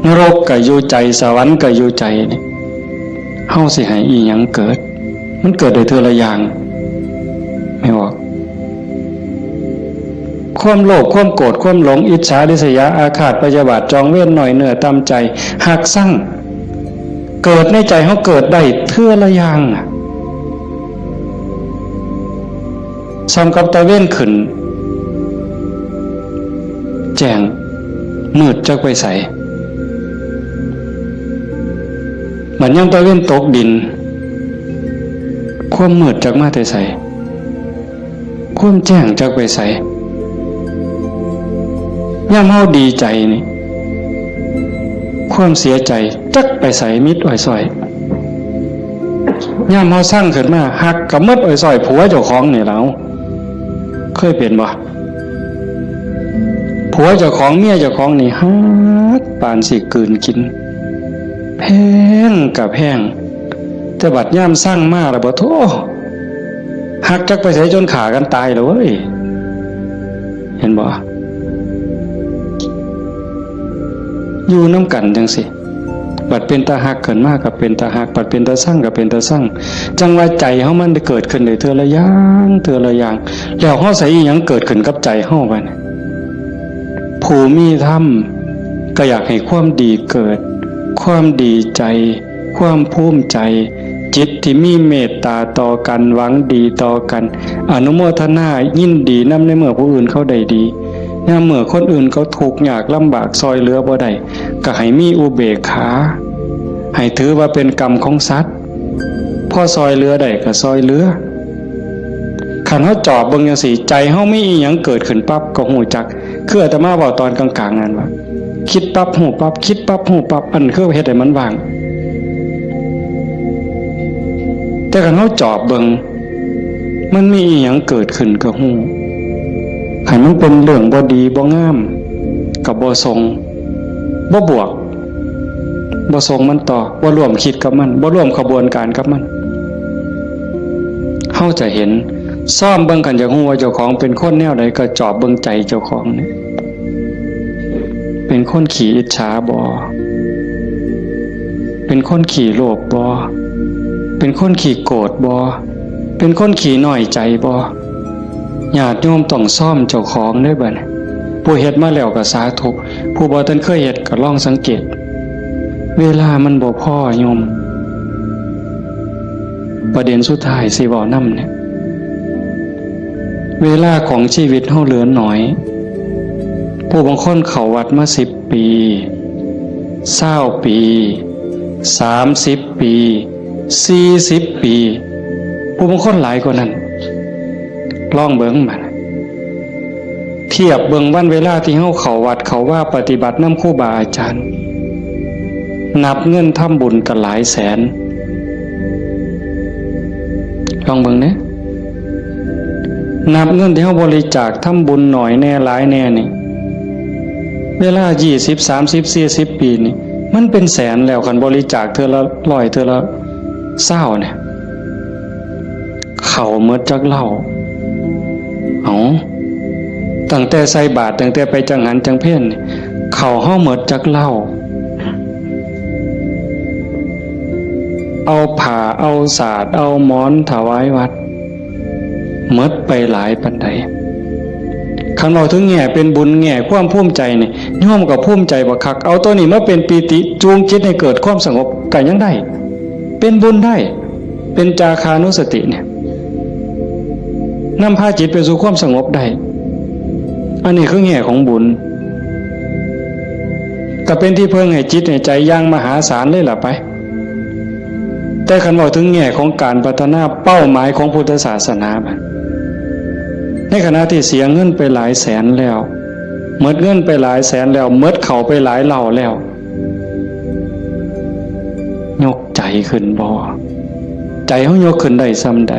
นรกก็อยู่ใจสวรรค์ก็อยู่ใจนี่เฮาสิให้อีหยังเกิดมันเกิดได้เทื่อละอย่างไม่ออกความโลภความโกรธความหลงอิจฉาริษยาอาฆาตพยาบาทจองเวรหน่อยเนื้อตามใจหักสั่งเกิดในใจเฮาเกิดได้เทื่อละอย่างซ้ำกับตะเว้นขึ้นแจ้งมืดจักไปใสมันยังตะเว้นตกดินความมืดจากมาแต่ใสความแจ้งจากไปใสย่ำเฮาดีใจนี่ความเสียใจจักไปใสมิดอ้อยซอยย่ำเฮาสร้างขึ้นมาหักกับมืดอ้อยซอยผัวเจ้าของนี่แล้วเคยเป็นบ่ผัวเจ้าของเมียเจ้าของนี่ฮักปานสิกลืนกินแพงกับแพงแต่บัดย่ำสร้างมาแล้วบ่โธ่หักจักไปใส่จนขากันตายแล้วเว้ยเห็นบ่อยู่น้ำกันจังสิบัดเป็นตาหักเกินมากกับเป็นตาหักบัดเป็นตาสร้างกับเป็นตาสร้างจังว่าใจเฮามันได้เกิดขึ้นได้เทื่อละอย่างแล้วเฮาใส่อีหยังเกิดขึ้นกับใจเฮาบัดผู้มีธรรมก็อยากให้ความดีเกิดความดีใจความภูมิใจจิตที่มีเมตตาต่อกันหวังดีต่อกันอนุโมทนายินดีนำในเมื่อผู้อื่นเขาได้ดียามเมื่อคนอื่นเขาทุกข์ยากลำบากซอยเหลือบ่ได้ก็ให้มีอุเบกขา ให้ถือว่าเป็นกรรมของสัตว์พอซอยเรือได้ก็ซอยเรือขันเฮาจอบเบิ่งจังซี่ใจเฮามีอีหยังเกิดขึ้นปั๊บก็ฮู้จักคืออาตมาบอกตอนกลางๆนั่นว่าคิดปั๊บฮู้ปั๊บคิดปั๊บฮู้ปั๊บอันคือเฮ็ดให้มันว่างแต่ขันเฮาจอบเบิ่งมันมีอีหยังเกิดขึ้นก็ฮู้คันมันเป็นเรื่องบ่ดีบ่งามก็บ่ทรงบ่บวกบ่ทรงมันต่อบ่ร่วมคิดกับมันบ่ร่วมขบวนการกับมันเฮาจะเห็นซ่อมเบิ่งกันอยากฮู้ว่าเจ้าของเป็นคนแนวใดก็จอบเบิ่งใจเจ้าของนี่เป็นคนขี้อิจฉาบ่เป็นคนขี้โลภบ่เป็นคนขี้โกรธบ่เป็นคนขี้น้อยใจบ่ญาติโยมต้องซ่อมเจ้าของเด้อบัดนี้ผู้เฮ็ดมาแล้วก็สาธุผู้บ่ทันเคยเฮ็ดก็ลองสังเกตเวลามันบ่พอโยมประเด็นสุดท้ายสิเว้านำเนี่ยเวลาของชีวิตเฮาเหลือน้อยผู้บางคนเข้าวัดมา10 ปี20 ปี30 ปี40 ปีผู้บางคนหลายกว่านั้นลองเบิ่งมาเทียบเบิ่งวันเวลาที่เฮาเข้าวัดเข้าว่าปฏิบัตินำครูบาอาจารย์นับเงินทำบุญกันหลายแสนลองเบิ่งนะนับเงินที่เฮาบริจาคทำบุญหน่อยแน่หลายแน่นี่เวลา20 30 40 ปีนี่มันเป็นแสนแล้วคันบริจาคเทื่อละ100เทื่อละ20เนี่ยเข้าหมดจักเหล้าตั้งแต่ใส่บาตรตั้งแต่ไปจังหันจังเพ่นเข้าเฮาหมดจักเหล้าเอาผ้าเอาสาดเอาหมอนถวายวัดหมดไปหลายปานใดคันเราถึงแง่เป็นบุญแง่ความภูมิใจนี่โยมก็ภูมิใจบ่คักเอาตัวนี้มาเป็นปีติจูงจิตให้เกิดความสงบก็ยังได้เป็นบุญได้เป็นจาคานุสติเนี่ยนำพาจิตไปสู่ความสงบได้อันนี้คือแง่ของบุญก็เป็นที่เพิ่งให้จิตให้ใจอย่างมหาศาลเลยล่ะไปแต่คันว่าถึงแง่ของการพัฒนาเป้าหมายของพุทธศาสนาในขณะที่เสียเงินไปหลายแสนแล้วหมดเงินไปหลายแสนแล้วหมดเข้าไปหลายเหล่าแล้วยกใจขึ้นบ่ใจเฮายกขึ้นได้ส่ำใด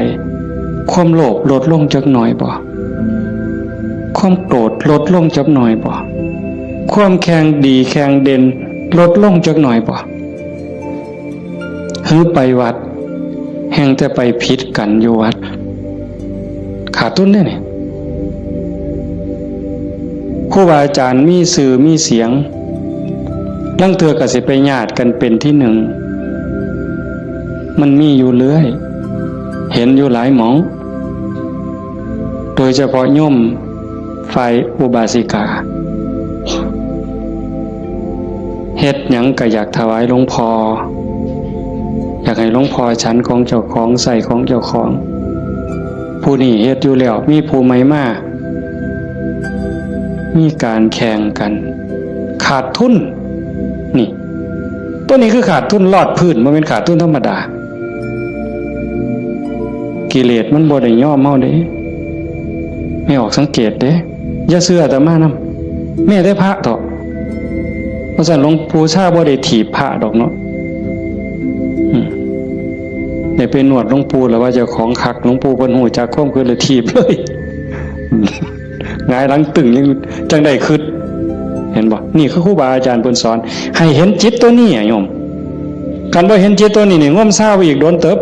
ความโลภลดลงจักหน่อยบ่ความโกรธลดลงจักหน่อยบ่ความแข็งดีแข็งเด่นลดลงจักหน่อยบ่หือไปวัดแห่งแต่ไปผิดกันอยู่วัดขาดทุนได้นี่ครูบาอาจารย์มีสื่อมีเสียงลังเทื่อก็สิไปญาติกันเป็นที่หนึ่งมันมีอยู่เรื่อยเห็นอยู่หลายหมองโดยเฉพาะโยมฝ่ายอุบาสิกาเฮ็ดหยังก็อยากถวายหลวงพ่ออยากให้หลวงพ่อฉันของเจ้าของใส่ของเจ้าของผู้นี้เฮ็ดอยู่แล้วมีผู้ใหม่มามีการแข่งกันขาดทุนนี่ตัวนี้คือขาดทุนลอดพื้นบ่แม่นขาดทุนธรรมดากิเลสมันบ่ได้ยอมเฮาเด้ไม่ออกสังเกตเด้อย่าเชื่ออาตมานำแม่ได้พระเถาะเพราะฉะนั้นหลวงปู่ชาบ่ได้ถีบพระดอกเนาะได้ไปนวดหลวงปู่แล้วว่าเจ้าของคักหลวงปู่เพิ่นฮู้จักความคือเลยถีบเลยหงายหลังตึงยังจังได้คิดเห็นบ่นี่คือครูบาอาจารย์เพิ่นสอนให้เห็นจิตตัวนี้โยมการบ่เห็นจิตตัวนี้นี่ง่วมซ่าไปอีกโดนเติบ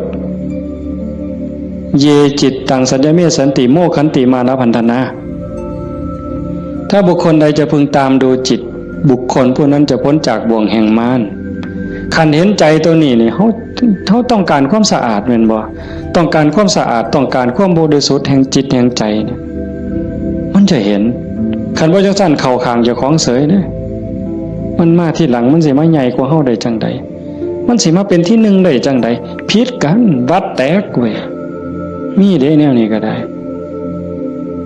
เยจิตตังสัญญเมสันติโมขันติมานะพันธนาถ้าบุคคลใดจะพึงตามดูจิตบุคคลผู้นั้นจะพ้นจากบ่วงแห่งมารคันเห็นใจตัวนี้นี่เขาต้องการความสะอาดแม่นบ่ต้องการความสะอาดต้องการความบริสุทธิ์แห่งจิตแห่งใจเนี่ยมันจะเห็นคันบ่จังซั่นเข้าข้างเจ้าของเสยเด้มันมาที่หลังมันสิมาใหญ่กว่าเฮาได้จังใดมันสิมาเป็นที่หนึ่งได้จังใดผิดกันวัดแตกเว้ยมีเด้แนวนี้ก็ได้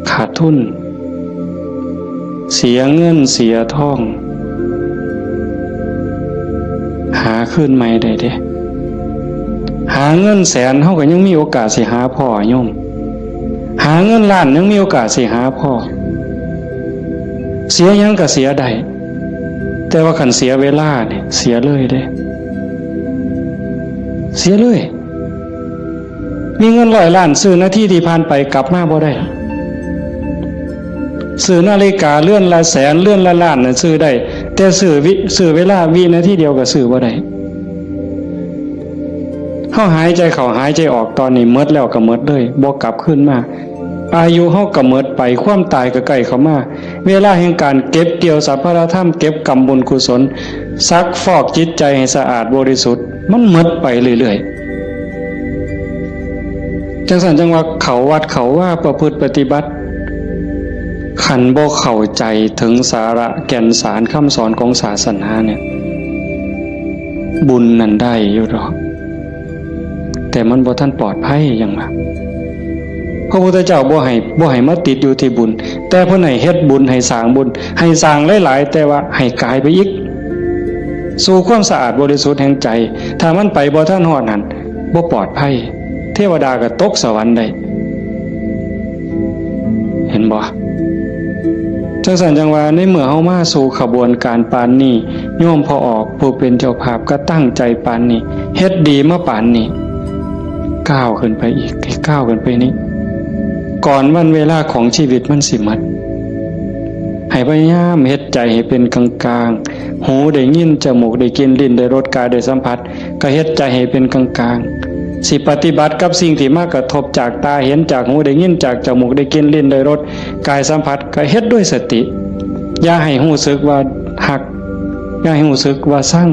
ขาดทุนเสียเงินเสียทองห าขึ้นใหม่ได้เด้หาเงินแสนเฮาก็ยังมีโอกาสสิหาพ่อโยมหาเงินล้านยังมีโอกาสสิหาพ่อเสียหยังก็เสียได้แต่ว่าคันเสียเวลาเนี่ยเสียเลยเด้เสียเลยมีเงิน100 ล้านซื้อนาทีที่ผ่านไปกลับมาบ่ได้ซื้อนาฬิกาเลื่อนละแสนเลื่อนละล้านน่ะซื้อได้แต่ซื้อเวลาวินาทีเดียวก็ซื้อบ่ได้เฮาหายใจเข้าหายใจออกตอนนี้หมดแล้วก็หมดเลยบ่กลับคืนมาอายุเฮาก็หมดไปความตายก็ใกล้เข้ามาเวลาแห่งการเก็บเกี่ยวสรรพธรรมเก็บกรรมบุญกุศลซักฟอกจิตใจให้สะอาดบริสุทธิ์มันหมดไปเรื่อยๆจังซั่นจังว่าเขาวัดเขาว่าประพฤติปฏิบัติขันบ่เข้าใจถึงสาระแก่นสารคำสอนของศาสนาเนี่ยบุญนั่นได้อยู่ดอกแต่มันบ่ทันปลอดภัยอย่างว่าพระพุทธเจ้าบ่ให้มาติดอยู่ที่บุญแต่เพิ่นให้เฮ็ดบุญให้สร้างบุญให้สร้างหลายๆแต่ว่าให้กายไปอีกสู่ความสะอาดบริสุทธิ์แห่งใจถ้ามันไปบ่ทันฮอดนั้นบ่ปลอดภัยเทวดาก็ตกสวรรค์ได้เห็นบ่จังซั่นจังว่าในเมื่อเฮามาสู่ขบวนการปานนี้โยมพอออกผู้เป็นเจ้าภาพก็ตั้งใจปานนี้เฮ็ดดีมาปานนี้ก้าวขึ้นไปอีกที่ก้าวขึ้นไปนี้ก่อนวันเวลาของชีวิตมันสิหมดให้พยายามเฮ็ดใจให้เป็นกลางๆหูได้ยินจมูกได้กลิ่นลิ้นได้รสกายได้สัมผัสก็เฮ็ดใจให้เป็นกลางๆสิปฏิบัติกับสิ่งที่มากระทบจากตาเห็นจากหูได้ยินจากจมูกได้กลิ่นลิ้นได้รสกายสัมผัสก็เฮ็ดด้วยสติอย่าให้รู้สึกว่าหักอย่าให้รู้สึกว่าสั่ง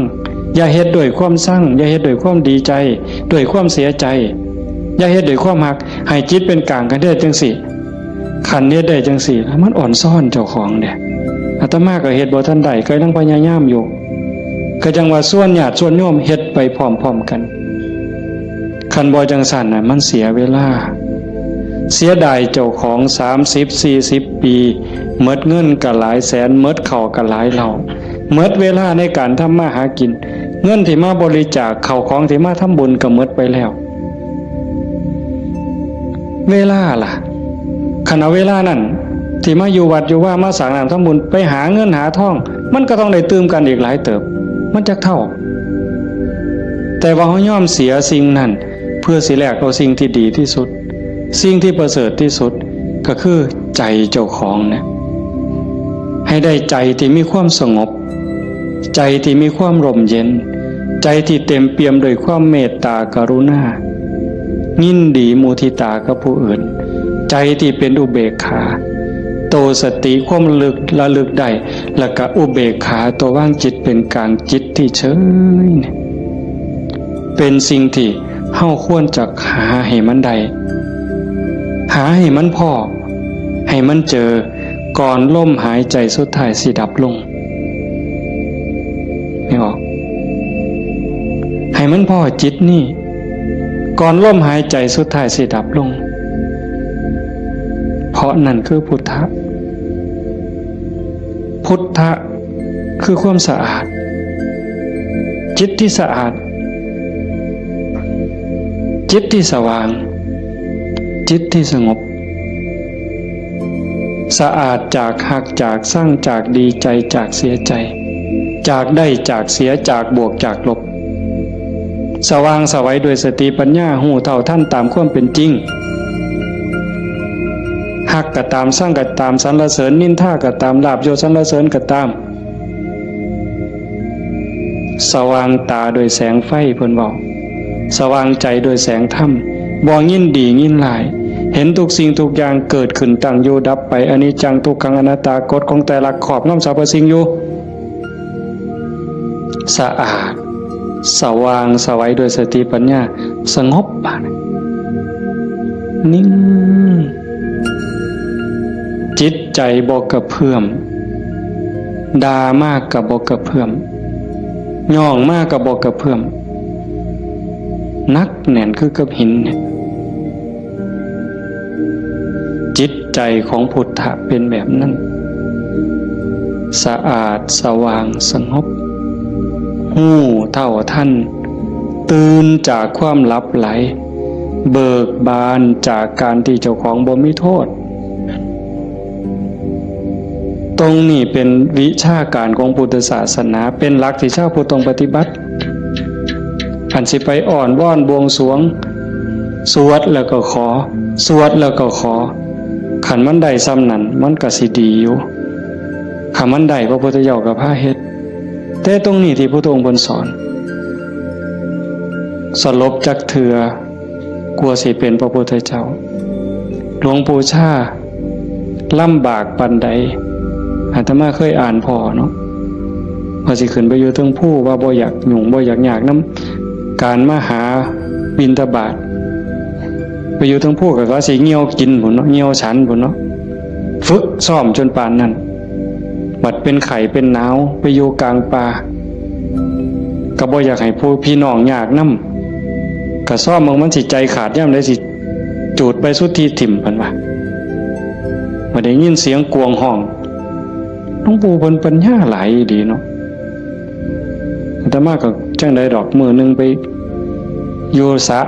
อย่าเฮ็ดด้วยความสั่งอย่าเฮ็ดด้วยความดีใจด้วยความเสียใจอย่าเฮ็ดด้วยความหักให้จิตเป็นกลางกันได้จังสิขันเฮ็ดได้จังสิแล้วมันอ่อนซ่อนเจ้าของเด้อาตมาก็เฮ็ดบ่ทันได้ก็ยังพยายามอยู่ก็จังว่าส่วนญาติส่วนโยมเฮ็ดไปพร้อมๆกันคันบ่จังซั่นน่ะมันเสียเวลาเสียดายเจ้าของ30-40 ปีหมดเงินก็หลายแสนหมดข้าวก็หลายเหล่าหมดเวลาในการทำมาหากินเงินที่มาบริจาคข้าวของที่มาทำบุญก็หมดไปแล้วเวลาล่ะขณะเวลานั้นที่มาอยู่วัดอยู่ว่ามาสร้างน้ำทำบุญไปหาเงินหาทองมันก็ต้องได้ตื่มกันอีกหลายเติบมันจักเท่าแต่ว่าเฮายอมเสียสิ่งนั้นเพื่อสิแลกเอาสิ่งที่ดีที่สุดสิ่งที่ประเสริฐที่สุดก็คือใจเจ้าของเนี่ยให้ได้ใจที่มีความสงบใจที่มีความร่มเย็นใจที่เต็มเปี่ยมด้วยความเมตตากรุณายินดีมุทิตากับผู้อื่นใจที่เป็นอุเบกขาโตสติความระลึกได้แล้วก็อุเบกขาตัวว่างจิตเป็นกลางจิตที่เฉยเป็นสิ่งที่เฮาควรจะหาให้มันได้หาให้มันพอให้มันเจอก่อนลมหายใจสุดท้ายสิดับลงไม่ออกให้มันพอจิตนี่ก่อนลมหายใจสุดท้ายสิดับลงเพราะนั่นคือพุทธะพุทธะคือความสะอาดจิตที่สะอาดจิตที่สว่างจิตที่สงบสะอาดจากหักจากสร้างจากดีใจจากเสียใจจากได้จากเสียจากบวกจากลบสว่างสวัยด้วยสติปัญญาหูเท่าท่านตามความเป็นจริงหักก็ตามสร้างก็ตามสรรเสริญนินทาก็ตามลาภยศสรรเสริญก็ตามสว่างตาโดยแสงไฟเพิ่นบอกสว่างใจโดยแสงธรรมบ่ยินดียินร้ายเห็นทุกสิ่งทุกอย่างเกิดขึ้นตั้งอยู่ดับไปอนิจจังทุกขังอนัตตากฎของแต่ละขอบงำสรรพสิ่งอยู่สะอาดสว่างสวัยโดยสติปัญญาสงบนิ่งจิตใจบ่กระเพื่อมด่ามากกับบ่กระเพื่อมย่องมากกับบ่กระเพื่อมนักแน่นคือกับหินเนี่ยจิตใจของพุทธะเป็นแบบนั้นสะอาดสว่างสงบ หู้เท่าทันตื่นจากความหลับไหลเบิกบานจากการที่เจ้าของบ่มีโทษตรงนี้เป็นวิชาการของพุทธศาสนาเป็นหลักที่ชาวพุทธต้องปฏิบัติอันสิไปอ่อนว่อนบวงสรวงสวดแล้วก็ขอสวดแล้วก็ขอขันมันได้ซ้ำนั้นมันก็สิดีอยู่ขันมันได้พระพุทธเจ้ากับพระเฮ็ดแต่ตรงนี้ที่พระองค์สอนสลบจักเถื่อกลัวสิเป็นพระพุทธเจ้าหลวงปู่ชาลำบากปานใดอาตมาเคยอ่านพอเนาะว่าสิขึ้นไปอยู่เทิงผู้ว่าบ่อยากหยุ่งบ่อยากยากนำการมาหาบิณฑบาตไปอยู่เทิงผู้ก็สิเหี่ยวกินพุ่นเนาะเหี่ยวฉันพุ่นเนาะฝึกซ้อมจนปานนั้นบัดเป็นไข้เป็นหนาวไปอยู่กลางป่าก็บ่อยากให้ผู้พี่น้องยากนำก็ซ้อมมันสิใจขาดยามใดสิจูดไปสุดที่ถิ่มเพิ่นว่าบ่ได้ยินเสียงกวงห้องหลวงปู่เพิ่นปัญญาหลายดีเนาะอาตมาก็จังได๋ดอกมื้อนึงไปอยู่สระ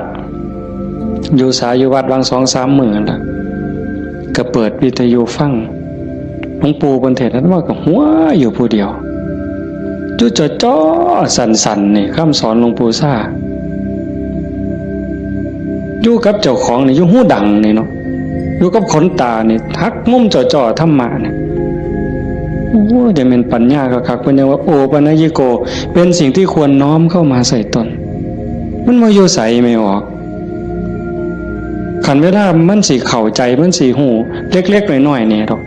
อยู่วัดวัง 2-3 มื้อนั่นล่ะก็เปิดวิทยุฟังหลวงปู่เพิ่นเทศน์อาตมาก็หัวอยู่ผู้เดียวจุจ่อๆสั่นๆนี่คำสอนหลวงปู่ซ่าอยู่กับเจ้าของนี่อยู่หูดังนี่เนาะอยู่กับขนตานี่ทักมุมจ่อๆธรรมะนี่โอ้จะเป็นปัญญาคักๆเพิ่นยังว่าโอปัญญิโกเป็นสิ่งที่ควรน้อมเข้ามาใส่ตนมันบ่อยู่ไสไม่ออกคันเวลามันสิเข้าใจมันสิหูเล็กๆน้อยๆนี่ดอก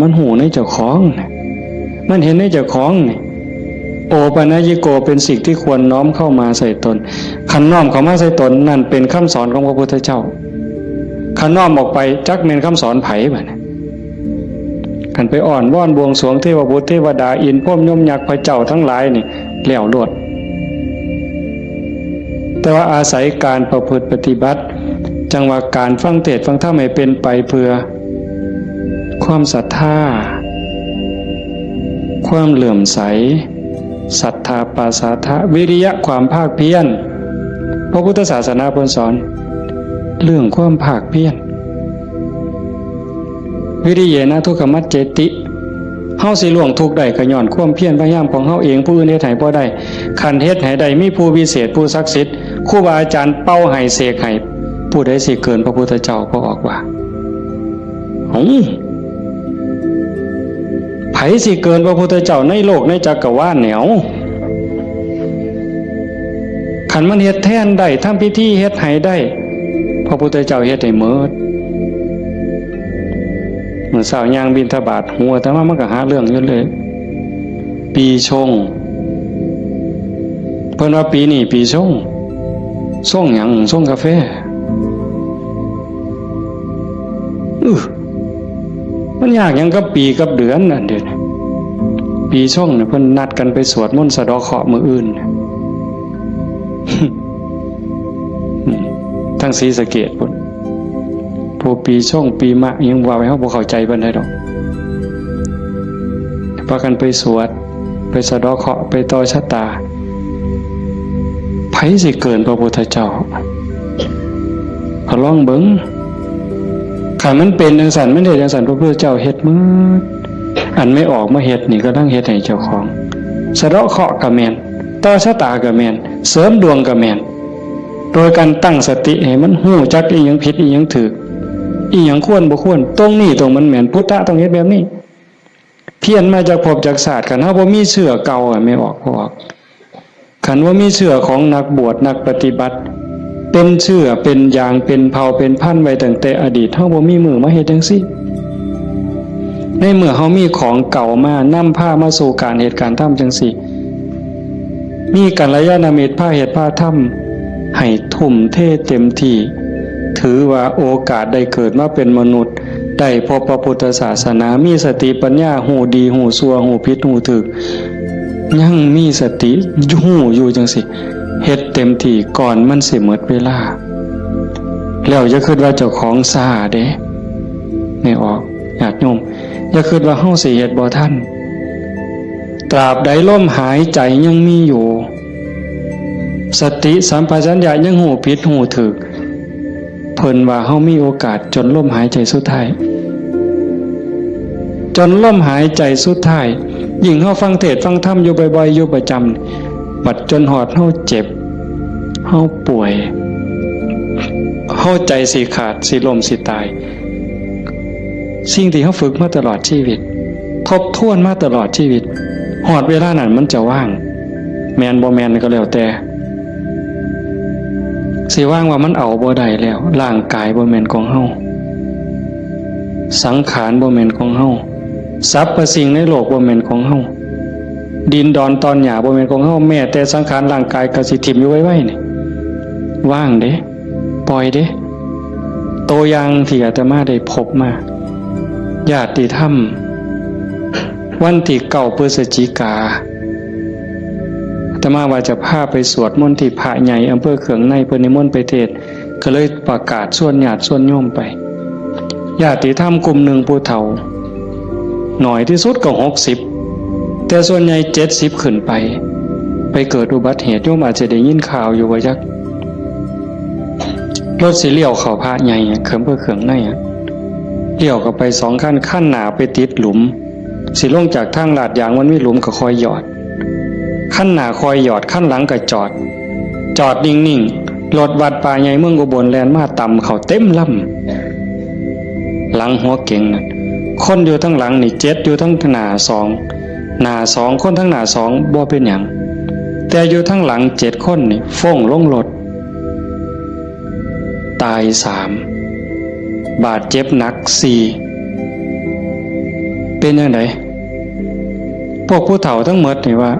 มันหูในเจ้าของมันเห็นในเจ้าของนี่โอปัญญิโกเป็นสิ่งที่ควรน้อมเข้ามาใส่ตนคันน้อมเข้ามาใส่ตนนั่นเป็นคำสอนของพระพุทธเจ้าคันน้อมออกไปจักแม่นคำสอนไผบัดนี้คันไปอ่อนว่อนบวงสรวงเทวบุตรเทวดาอินทร์พรหมยมยักษ์พระเจ้าทั้งหลายนี่แล้วโลดแต่ว่าอาศัยการประพฤติปฏิบัติจังว่าการฟังเทศน์ฟังธรรมให้เป็นไปเพื่อความศรัทธาความเหลื่อมใสศรัทธาปาสาทะวิริยะความภาคเพียรพระพุทธศาสนาเพิ่นสอนเรื่องความภาคเพียรวิริเยนะทุกขมัจเจติเฮาสิล่วงทุกข์ได้ก็ย้อนความเพียรพยายามของเฮาเองผู้อื่นเฮ็ดให้บ่ได้คันเฮ็ดให้ได้มีผู้วิเศษผู้ศักดิ์สิทธิ์ครูบาอาจารย์เป่าให้เสกให้ผู้ใดสิเกินพระพุทธเจ้าก็ออกว่าไผสิเกินพระพุทธเจ้าในโลกในจักรวาลแนวคันมันเฮ็ดแทนได้ทำพิธีเฮ็ดให้ได้พระพุทธเจ้าเฮ็ดให้หมดเมื่อสาวย่างบิณฑบาตหัวแต่ว่ามันก็หาเรื่องอยู่เลยปีชงเพิ่นว่าปีนี้ปีชงส่งหยังส่งกาแฟมันยากหยังกับปีกับเดือนนั่นเด้อปีชงเนี่ยเพิ่นนัดกันไปสวดมนต์สะเดาะเคราะห์มื้ออื่นทั้งศรีสะเกษพุ่นผู้ปีช่องปีมะยังว่าไว้เฮาบ่เข้าใจปานใดดอกพากันไปสวดไปสะเดาะเคราะห์ไปต่อชะตาไผสิเกินพระพุทธเจ้าลองเบิ่งคันมันเป็นจังซั่นมันเฮ็ดจังซั่นพระพุทธเจ้าเฮ็ดหมดอันไม่ออกมาเฮ็ดนี่ก็ต้องเฮ็ดให้เจ้าของสะเดาะเคราะห์ก็แม่นต่อชะตาก็แม่นเสริมดวงก็แม่นโดยการตั้งสติให้มันฮู้จักอีหยังผิดอีหยังถูกอีหยังควรบ่ควรตรงนี้ตรงมันแม่นพุทธะต้องเฮ็ดแบบนี้เพี้ยนมาจากภพจากศาสตร์คันเฮาบ่มีเชื่อเก่าไม่ออกบ่ออกคันว่ามีเชื่อของนักบวชนักปฏิบัติเป็นเชื่อเป็นอย่างเป็นเผ่าเป็นพันธุ์ไว้ตั้งแต่อดีตเฮาบ่มีมือมาเฮ็ดจังซี่ในเมื่อเฮามีของเก่ามานำพามาสู่การเหตุการณ์ทำจังซี่มีกัลยาณมิตรพาเหตุพาทำให้ทุ่มเทเต็มที่ถือว่าโอกาสได้เกิดมาเป็นมนุษย์ได้พบพระพุทธศาสนามีสติปัญญาหูดีหูชั่วหูผิดหูถูกยังมีสติหูอยู่จังสิเฮ็ดเต็มที่ก่อนมันสิหมดเวลาแล้วอย่าคิดว่าเจ้าของซ่าเด้ไม่ออกญาติโยมอย่าคิดว่าเฮาสิเฮ็ดบ่ทัน ตราบใดลมหายใจยังมีอยู่สติสัมปชัญญะยังหูผิดหูถูกเพิ่นว่าเฮามีโอกาสจนลมหายใจสุดท้ายจนลมหายใจสุดท้ายยิ่งเฮาฟังเทศน์ฟังธรรมอยู่บ่อยๆอยู่ประจำบัดจนหอดเฮาเจ็บเฮาป่วยเฮาใจสิขาดสิล้มสิตายสิ่งที่เฮาฝึกมาตลอดชีวิตทบทวนมาตลอดชีวิตหอดเวลานั้นมันจะว่างแมนบ่แมนก็แล้วแต่สิว่างว่ามันเอาบ่ได้แล้วร่างกายบ่แม่นของเฮาสังขารบ่แม่นของเฮาสรรพสิ่งในโลกบ่แม่นของเฮาดินดอนตอนหญ้าบ่แม่นของเฮาแม้แต่สังขารร่างกายก็สิทิ่มอยู่ไว้ๆนี่ว่างเด้ปล่อยเด้ตัวอย่างที่อาตมาได้พบมาญาติธรรมวันที่9 พฤศจิกาอาตมาว่าจะพาไปสวดมนต์ที่พระใหญ่อำเภอเขืองในเพิ่นนิมนต์ไปเทศน์ก็เลยประกาศส่วนญาติส่วนโยมไปญาติธรรมกลุ่มหนึ่งผู้เฒ่าหน่อยที่สุดก็60แต่ส่วนใหญ่70ขึ้นไปเกิดอุบัติเหตุโยมอาจจะได้ยินข่าวอยู่ว่าจักรถสิเลี้ยวเข้าพระใหญ่เพิ่นเขืองในเลี้ยวเข้าไป2ขั้นหน้าไปติดหลุมสิลงจากทางลาดยางมันมีหลุมก็คอยหยอดขั้นหน้าคอยหยอดขั้นหลังก็จอดนิ่งๆรถวัดป่าใหญ่เมืองอุบลแล่นมาต่ำเข้าเต็มลำหลังหัวเก่งนั่นคนอยู่ทั้งหลังนี่7อยู่ทั้งหน้า2คนทั้งหน้า2บ่เป็นหยังแต่อยู่ทั้งหลัง7คนนี่ฟ้องลงรถตาย3บาดเจ็บหนัก4เป็นยังไงพวกผู้เฒ่าทั้งหมดนี่ว่า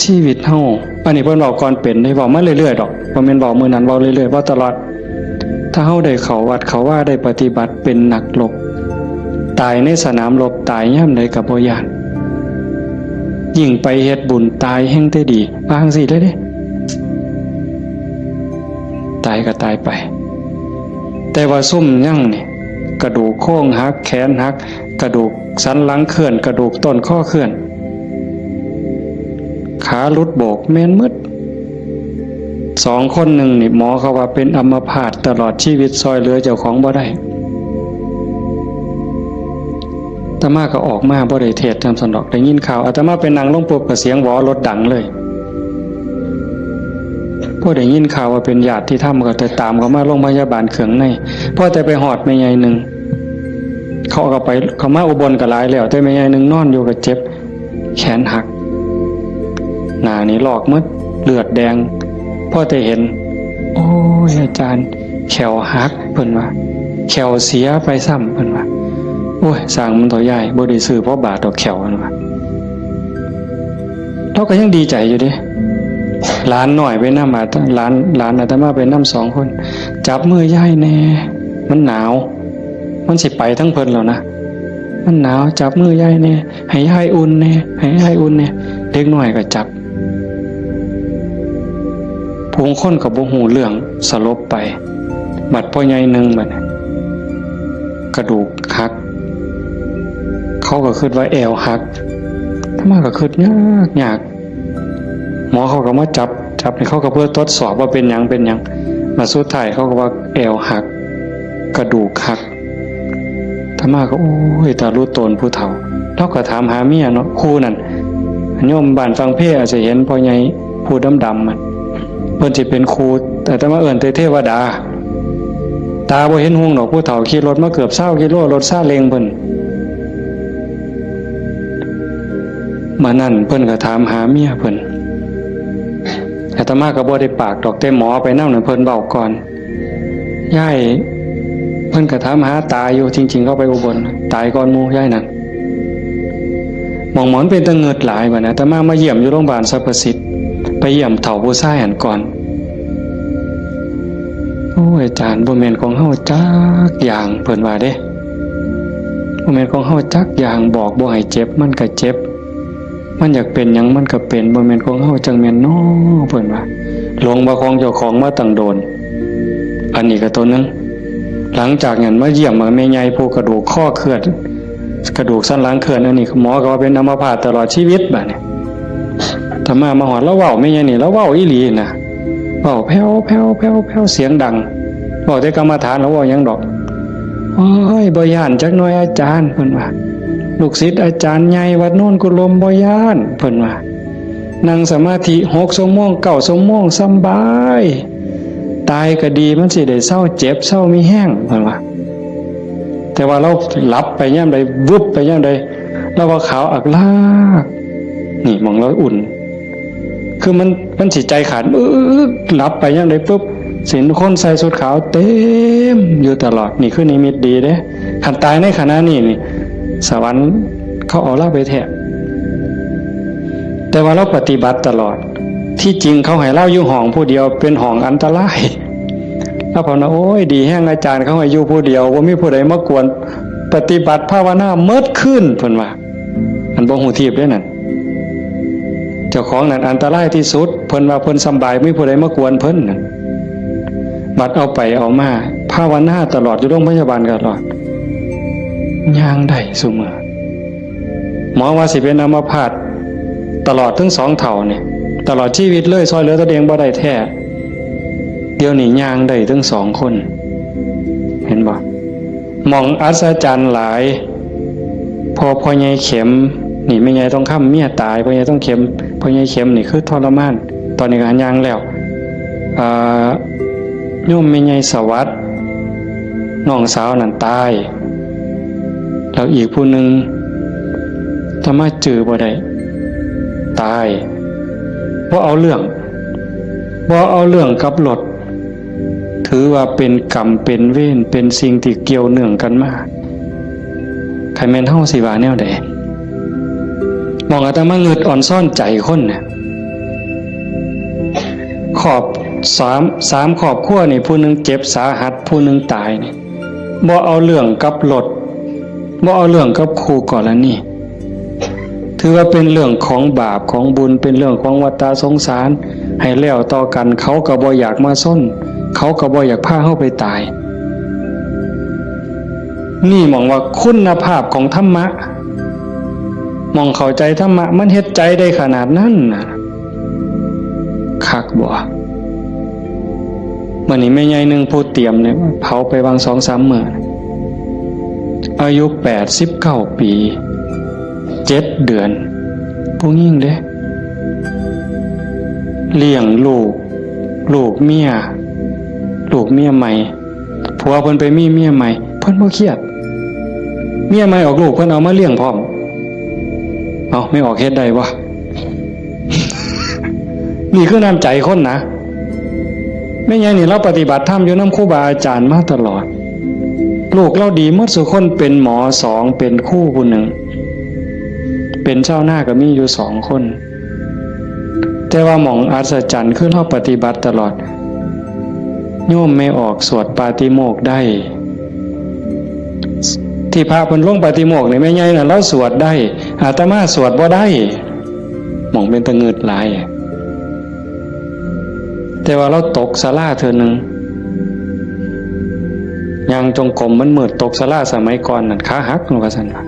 ชีวิตเฮาอันนี้เพิ่นบอกก่อนเป็นได้บอกมาเรื่อยๆดอกบ่แม่นบอกมื้อนั้นบอกเรื่อยๆว่าตลอดถ้าเฮาได้เข้าวัดเข้าว่าได้ปฏิบัติเป็นนักรบตายในสนามรบตายยามใดก็บ่ย้านยิ่งไปเฮ็ดบุญตายแห่งแต่ดีว่าจังซี่เลยเด้ตายก็ตายไปแต่ว่าซุ่มยังนี่กระดูกโค้งหักแขนหักกระดูกสันหลังเคลื่อนกระดูกต้นข้อเคลื่อนขาหลุดโบกแม่นมืด2 คนหนึ่งนี่หมอเขาว่าเป็นอัมพาตตลอดชีวิตซอยเหลือเจ้าของบ่ได้อาตมาก็ออกมาบ่ได้เทศน์ทำสันดอกได้ยินข่าวอาตมาไปนั่งลงปุ๊บก็เสียงหวอรถดังเลยพอได้ยินข่าวว่าเป็นญาติที่ทำก็แต่ตามเขามาโรงพยาบาลเขืองในพอแต่ไปหอดแม่ใหญ่หนึ่งเขาก็ไปเขามาอุบลก็หลายแล้วแต่แม่ใหญ่หนึ่งนอนอยู่ก็เจ็บแขนหักหน้านี่ลอกหมดเลือดแดงพอแต่เห็นโอ้ยอาจารย์แขวหักเพิ่นว่าแขวเสียไปซ้ำเพิ่นว่าโอ้ยสร้างมันตัวใหญ่บ่ได้ซื้อเพราะบาดดอกแขวเพิ่นว่าเราก็ยังดีใจอยู่เด้หลานหน่อยไปนำมาหลานอาตมาไปนำ2 คนจับมือยายแน่มันหนาวมันสิไปทั้งเพิ่นแล้วนะมันหนาวจับมือยายแน่ให้ยายอุ่นแน่ให้ยายอุ่นแน่เด็กน้อยก็จับผู้คนก็บ่ฮู้เรื่องสลบไปบัดพ่อใหญ่นึงบัดกระดูกหักเขาก็คิดว่าแอวหักถ้ามาก็คิดยากหมอเขาก็มาจับให้เขาก็เพื่อทดสอบว่าเป็นหยังมาสุดท้ายเขาก็ว่าแอวหักกระดูกหักถ้ามาก็โอ้ยตารู้ตนผู้เฒ่าเราก็ถามหาเมียเนาะครูนั่นโยมบ้านฟังเพลอาจจะเห็นพ่อใหญ่ผู้ดำๆมันเพิ่นสิเป็นครูแต่ถ้ามาเอิ้นเทวดาตาบ่เห็นห่วงดอกผู้เฒ่าขี่รถมาเกือบ20 กิโลรถซาเล้งเพิ่นมานั่นเพิ่นก็ถามหาเมียเพิ่นอาตมาก็บ่ได้ปากดอกแต่หมอไปนำนั่นเพิ่นเว้าก่อนยายเพิ่นก็ถามหาตาอยู่จริงๆเขาไปอุบลตายก่อนหมู่ยายนั่นหมอนเป็นตะเงิดหลายบัดนะอาตมาเยี่ยมอยู่โรงพยาบาลสรรพสิทธิ์ไปเยี่ยมเฒ่าผู้ชายหันก่อนโอ้ยอาจารย์บ่แม่นของเฮาจักอย่างเพิ่นว่าเด้บ่แม่นของเฮาจักอย่างบอกบ่ให้เจ็บมันก็เจ็บมันอยากเป็นหยังมันก็เป็นบ่แม่นของเฮาจังแม่นน้อเพิ่นว่าหลงบ่ของเจ้าของมาตั้งโดนอันนี้ก็ตัวนึงหลังจากนั้นมาเยี่ยมแม่ใหญ่ผู้กระดูกข้อเคลื่อน กระดูกสันหลังเคลื่อนอันนี้หมอก็ว่าเป็นอัมพาตตลอดชีวิตบัดนี้ธรรมาหอดแล้วเว้าไม่ใช่นี่แล้วเว้าอีหลีนะเว้าแผ่วแผ่วแผ่วแผ่วเสียงดังเว้าแต่กรรมฐานแล้วเว้ายังดอกโอ้ยบ่ย่านจักหน่อยอาจารย์เพิ่นว่าลูกศิษย์อาจารย์ใหญ่วัดโน่นกุลมบ่ย่านเพิ่นว่านั่งสมาธิ6 ชั่วโมง9 ชั่วโมงสำบายตายก็ดีมันสิได้เศร้าเจ็บเศร้ามีแห้งเพิ่นว่าแต่ว่าเราหลับไปย่ำใดวุบไปย่ำใดเราว่าขาวอักลากนี่มองเราอุ่นคือมันสิใจขาดหลับไปย่ำใดปุ๊บสินคนใส่สุดขาวเต็มอยู่ตลอดนี่คือนิมิตดีเด้ขันตายในขณะนี้นี่สวรรค์เขาเอาเราไปแทะแต่ว่าเราปฏิบัติตลอดที่จริงเขาให้เล่าอยู่ห้องผู้เดียวเป็นห้องอันตรายแล้วผมนะโอ้ยดีแห้งอาจารย์เขาให้อยู่ผู้เดียวว่ามีผู้ใดมากวนปฏิบัติภาวนาเมิดขึ้นเพิ่นว่าอันบ่ฮู้ทีบเด้นั่นเจ้าของนั่นอันตรายที่สุดเพิ่นว่าเพิ่นสำบายมีผู้ใดมากวนเพิ่นนั่นบัดเอาไปเอามาภาวนาตลอดอยู่โรงพยาบาลตลอดย่างได้ซุมื้อหมอว่าสิเป็นอัมพาตตลอดทั้ง2 เท่านี่ตลอดชีวิตเลยซอยเหลือตัวเองบ่ได้แท้เดี๋ยวนี้ย่างได้ทั้ง2 คนเห็นบ่มองอัศจรรย์หลายพอใหญ่เข็มนี่ไม่ใหญ่ต้องค้ำเมียตายพอใหญ่ต้องเข็มพอใหญ่เข็มนี่คือทรมานตอนนี้ก็ย่างแล้วโยมไม่ใหญ่สวัสดิ์น้องสาวนั่นตายแล้วอีกผู้หนึ่งธรรมะจือบ่ได้ตายบ่เอาเรื่องกับรถถือว่าเป็นกรรมเป็นเวรเป็นสิ่งที่เกี่ยวเนื่องกันมาใครแม่นเฮาสิว่าแนวใดมองอาตมาเงิดอ่อนซ่อนใจคนน่ะขอบ3 ครอบครัวนี่ผู้หนึงเจ็บสาหัสผู้หนึงตายนี่บ่เอาเรื่องกับรถบ่เอาเรื่องกับคู่กรณีถือว่าเป็นเรื่องของบาปของบุญเป็นเรื่องของวัฏสงสารให้แล้วต่อกันเขาก็บ่อยากมาส้นเขาก็บ่อยากพาเฮาไปตายนี่มองว่าคุณภาพของธรรมะมองเข้าใจธรรมะมันเฮ็ดใจได้ขนาดนั้นน่ะคักบ่มื้อนี้แม่ใหญ่นึงผู้เตรียมเนี่ยเผาไปวาง 2-3 มื้ออายุ89 ปี7 เดือนผู้หญิงเด้เลี้ยงลูกเมียใหม่ผัวเพิ่นไปมีเมียใหม่เพิ่นบ่เครียดเมียใหม่ออกลูกเพิ่นเอามาเลี้ยงพร้อมเอาไม่ออกเฮ็ดได้วะ นี่คือน้ำใจคนนะแม่ใหญ่นี่เราปฏิบัติธรรมอยู่นำครูบาอาจารย์มาตลอดลูกเราดีหมดทุกคนเป็นหมอ2เป็นครูผู้หนึ่งเป็นเจ้าหน้าก็มีอยู่2 คนแต่ว่าหม่องอัศจรรย์คือเราปฏิบัติตลอดโยมไม่ออกสวดปาติโมกข์ได้ที่พระเพิ่นลงปาติโมกข์นี่แม่ใหญ่น่ะเราสวดได้อาตมาสวดบ่ได้หม่องเป็นตะงึดหลายแต่ว่าเราตกศาลาเทื่อนึงยังจงกรมมันมืดตกศาลาสมัยก่อนนั่นขาหักลงว่าซั่นล่ะ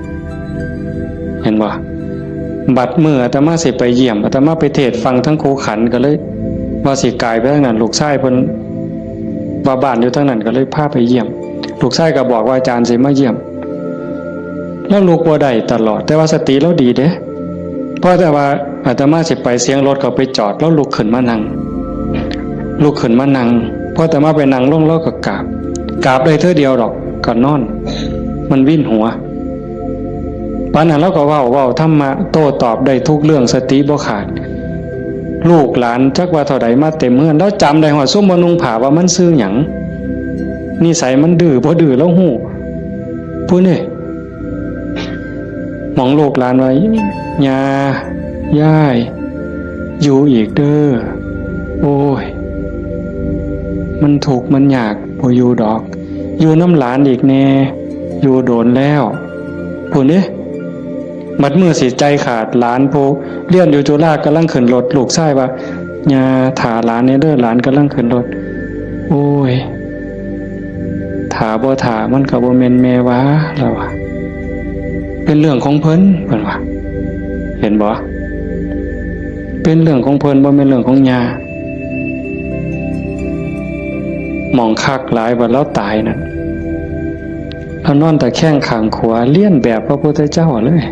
เห็นบ่บัดมื้ออาตมาสิไปเยี่ยมอาตมาไปเทศฟังทั้งครูขันก็เลยว่าสิกายไปทางนั้นลูกชายเพิ่นว่าบ้านอยู่ทางนั้นก็เลยพาไปเยี่ยมลูกชายก็บอกว่าอาจารย์สิมาเยี่ยมแล้วลูกบ่ได้ตลอดแต่ว่าสติเราดีเด้เพราะแต่ว่าอาตมาสิไปเสียงรถเขาไปจอดแล้วลุกขึ้นมานั่งพออาตมาไปนั่งลงแล้วก็กราบได้เท่าเดียวดอกก็นอนมันวิ่นหัวปานนั้นเราก็เว้าธรรมะโต้ตอบได้ทุกเรื่องสติบ่ขาดลูกหลานจักว่าเท่าใดมาเต็มเฮือนแล้วจำได้ฮอดซุมบ่นุ่งผ้าว่ามันชื่อหยังนิสัยมันดื้อบ่ดื้อแล้วฮู้ผู้นี่มองลูกหลานไว้ย่าย่ายอยู่อีกเด้อโอ้ยมันถูกมันยากบ่อยู่ดอกอยู่น้ำหลานอีกแน่อยู่โดนแล้วผู้นี่มัดมือสิใจขาดหลานผู้เรียนอยู่จุฬากำลังขึ้นรถลูกชายว่าย่าถาหลานนี่เด้อหลานกำลังขึ้นรถโอ้ยถาบ่ถามันก็บ่แม่นแม่วะแล้ว เป็นเรื่องของเพิ่นเพิ่นว่าเห็นบ่เป็นเรื่องของเพิ่นบ่แม่นเรื่องของญาหมองคักหลายว่าแล้วตายนั่นเอานอนตะแคงข้างขวาเลียนแบบพระพุทธเจ้าเลย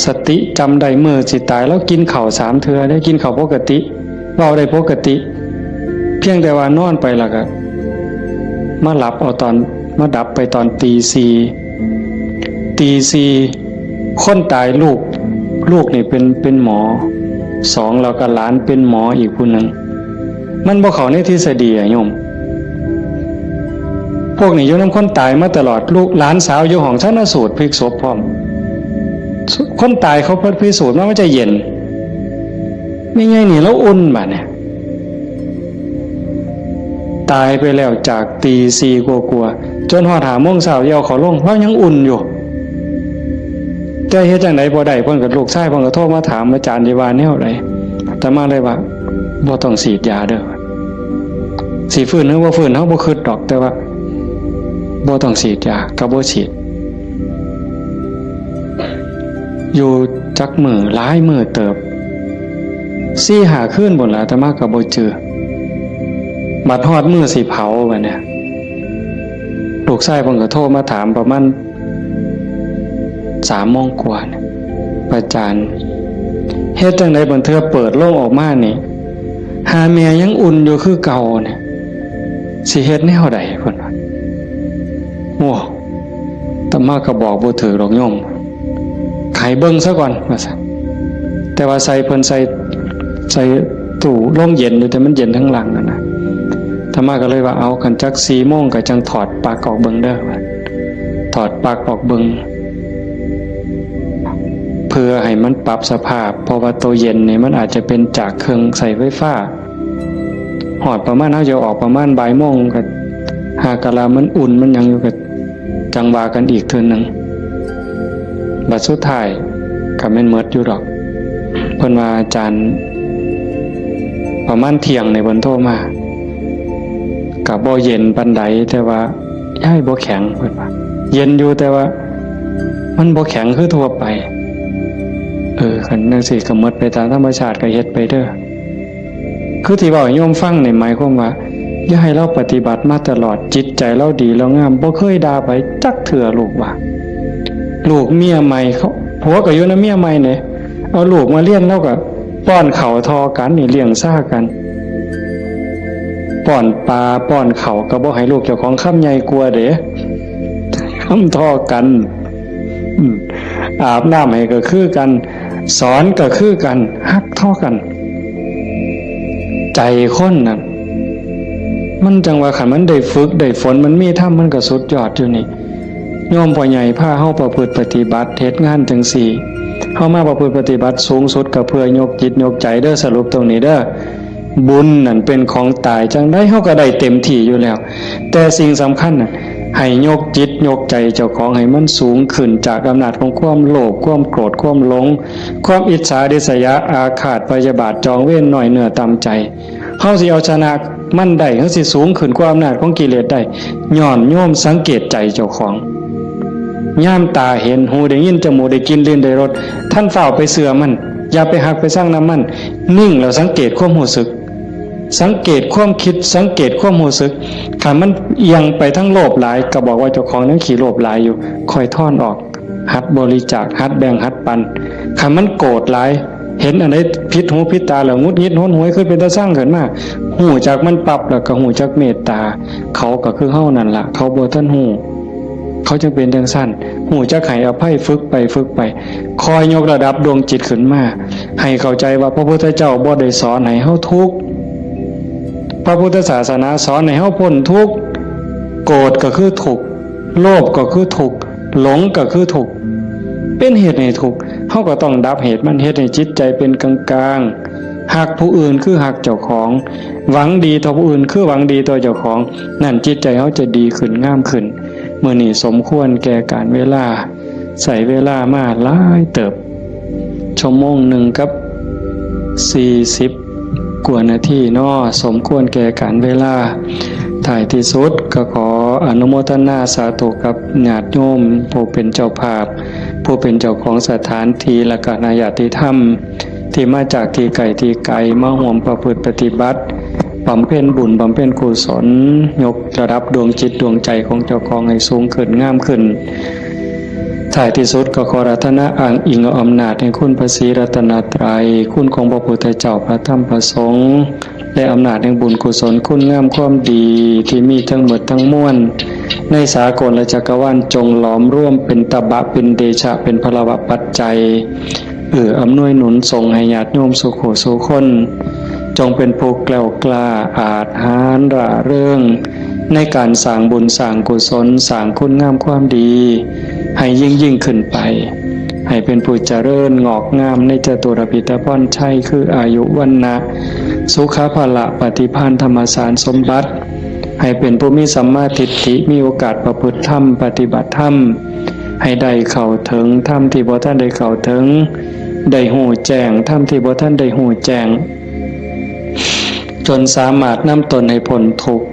สติจำได้มื้อสิตายแล้วกินข้าว3เทื่อได้กินข้าวปกติเว้าได้ปกติเพียงแต่ว่านอนไปแล้วก็มาหลับเอาตอนมาดับไปตอนตีสี่คนตายลูกนี่เป็นหมอ2แล้วก็หลานเป็นหมออีกผู้หนึ่งมันบ่เข้าในทฤษฎีอะโยมพวกนี้อยู่นำคนตายมาตลอดลูกหลานสาวอยู่ห้องชันสูตรพลิกศพพร้อมคนตายเขาเพิ่นพิสูจน์ว่ามันจะเย็นไม่ไงนี่แล้วอุ่นบัดเนี่ยตายไปแล้วจากตีสี่กลัวจนหอด5 โมงเช้าเยาเขาลงเพราะยังอุ่นอยู่แต่เฮ็ดจังได๋บ่ได้เพิ่นก็ลูกชายเพิ่นก็โทรมาถามอาจารย์ที่ว่าแนวใดแต่มาเลยว่าบ่ต้องฉีดยาเด้อสิฟื้นหรือบ่ฟื้นเฮาบ่คิดดอกแต่ว่าบ่ต้องฉีดยาก็บ่ฉีดอยู่จักมื้อหลายมื้อเติบ4-5 คืนพุ่นล่ะแต่มาก็บ่เจอบัดฮอดมื้อสิเผาบัดเนี่ยลูกชายเพิ่นก็โทรมาถามประมาณ3 โมงกว่าเนี่ยอาจารย์เฮ็ดจังได๋บัดเทื่อเปิดโลงออกมานี่หาแม่ยังอุ่นอยู่คือเก่าเนี่ยสิเฮ็ดแนวใดเพิ่นว่าโอ้ตะมาก็บอกบ่ถูกดอกโยมไขเบิ่งซะก่อนว่าซั่นแต่ว่าใส่เพิ่นใส่ตู้ลมเย็นอยู่แต่มันเย็นทั้งหลังนั่นน่ะตะมาก็เลยว่าเอาคันจัก4 โมงก็จังถอดปลั๊กออกเบิ่งเด้อว่าถอดปลั๊กออกเบิ่งเพื่อให้มันปรับสภาพเพราะว่าตัวเย็นนี่มันอาจจะเป็นจากเครื่องใส่ไฟฟ้าหอดประมาณเฮาจะออกประมาณบ่ายโมงก็หากะลามันอุ่นมันยังอยู่ก็จังว่ากันอีกเทื่อนึงบัดสุดท้ายก็แม่นหมดอยู่ดอกเพิ่นว่าอาจารย์ประมาณเที่ยงในเพิ่นโทรมาก็บ่เย็นปานใดแต่ว่าย้ายบ่แข็งเพิ่นว่าเย็นอยู่แต่ว่ามันบ่แข็งคือทั่วไปคันจังซี่ก็หมดไปตามธรรมชาติก็เฮ็ดไปเด้อคือที่เว้าให้โยมฟังนี่หมายความว่าอย่าให้เราปฏิบัติมาตลอดจิตใจเราดีเรางามบ่เคยด่าไปจักเทื่อลูกว่าลูกเมียใหม่เขาผัวก็อยู่นำเมียใหม่เนี่ยเอาลูกมาเลี้ยงแล้วก็ป้อนข้าวทอกันนี่เลี้ยงซ่ากันป้อนปลาป้อนข้าวก็บ่ให้ลูกเจ้าของคำใหญ่กลัวเด้คำทอกันอาบน้ำให้ก็คือกันสอนก็คือกันฮักทอกันใจคนน่ะมันจังว่าคันมันได้ฝึกได้ฝนมันมีธรรมมันก็สุดยอดอยู่นี่โยมพ่อใหญ่พาเฮาประพฤติปฏิบัติเฮ็ดงานจังซี่เฮามาประพฤติปฏิบัติสูงสุดก็เพื่อยกจิตยกใจเด้อสรุปตรงนี้เด้อบุญนั่นเป็นของตายจังได้เฮาก็ได้เต็มที่อยู่แล้วแต่สิ่งสำคัญน่ะให้ยกจิตยกใจเจ้าของให้มันสูงขึ้นจากอำนาจของความโลภความโกรธความหลงความอิจฉาริษยาอาฆาตพยาบาทจองเวรหน่อยเหนือตามใจเฮาสิเอาชนะมันได้เฮาสิสูงขึ้นกว่าอำนาจของกิเลสได้ย้อนโยมสังเกตใจเจ้าของย่ามตาเห็นหูได้ยินจมูกได้กินลิ้นได้รสท่านเฝ้าไปเสือมันอย่าไปหักไปสร้างน้ำมันนิ่งแล้วสังเกตความรู้สึกสังเกตความคิดสังเกตความรู้สึกถ้ามันเอียงไปทั้งโลภหลายก็บอกว่าเจ้าของนั้นขี้โลภหลายอยู่ค่อยถอนออกหัดบริจาคหัดแบ่งหัดปันถ้ามันโกรธหลายเห็นอันใดผิดหูผิดตาแล้วงุดหงิดหนหวยขึ้นเป็นตาสร้างขึ้นมาหูจากมันปรับแล้วก็หูจากเมตตาเขาก็คือเฮานั่นล่ะเขาบ่ทันหูเขาจึงเป็นจังซั่นหูจักให้อภัยฝึกไปคอยยกระดับดวงจิตขึ้นมาให้เข้าใจว่าพระพุทธเจ้าบ่ได้สอนให้เฮาทุกข์พระพุทธศาสนาสอนให้เฮาพ้นทุกข์โกรธก็คือทุกข์โลภก็คือทุกข์หลงก็คือทุกข์เป็นเหตุให้ทุกข์เฮาก็ต้องดับเหตุมันเฮ็ดให้จิตใจเป็นกลางๆหักผู้อื่นคือหักเจ้าของหวังดีต่อผู้อื่นคือหวังดีต่อเจ้าของนั่นจิตใจเฮาจะดีขึ้นงามขึ้นมื้อนี้สมควรแก่การเวลาใส่เวลามาหลายเติบชั่วโมงหนึ่งกับ40 กว่านาทีเนาะสมควรแก่การเวลาท้ายที่สุดก็ขอ อนุโมทนาสาธุกับญาติโยมผู้เป็นเจ้าภาพผู้เป็นเจ้าของสถานที่และก็ญาติธรรมที่มาจากที่ไกลมาร่วมประพฤติปฏิบัติบำเพ็ญบุญบำเพ็ญกุศลยกระดับดวงจิตดวงใจของเจ้าของให้สูงขึ้นงามขึ้นท้ายที่สุดก็ขอรัตนาอ้างอิงเอาอำนาจแห่งคุณพระศรีรัตนตรัยคุณของพระพุทธเจ้าพระธรรมพระสงฆ์และอำนาจแห่งบุญกุศลคุณงามความดีที่มีทั้งหมดทั้งมวลในสากลและจักรวาลจงหลอมร่วมเป็นตบะเป็นเดชะเป็นพลวะปัจจัยอำนวยหนุนส่งให้ญาติโยมสุขสุคนจงเป็นผู้แกล้วกล้าอาจหาญร่าเริงในการสร้างบุญสร้างกุศลสร้างคุณงามความดีให้ยิ่งขึ้นไปให้เป็นผู้เจริญงอกงามในจตุรพิธพรชัยคืออายุวันนะสุขภละปฏิภาณธรรมสารสมบัติให้เป็นผู้มีสัมมาทิฏฐิมีโอกาสประพฤติธรรมปฏิบัติธรรมให้ได้เข้าถึงธรรมที่บ่ท่านได้เข้าถึงได้หูแจ้งธรรมที่บ่ท่านได้หูแจ้งจนสามารถนำตนให้พ้นทุกข์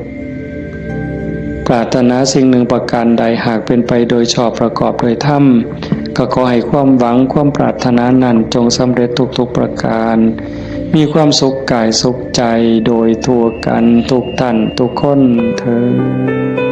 ปรารถนาสิ่งหนึ่งประการใดหากเป็นไปโดยชอบประกอบโดยธรรมก็ขอให้ความหวังความปรารถนานั้นจงสำเร็จทุกประการมีความสุขกายสุขใจโดยทั่วกันทุกท่านทุกคนเถิด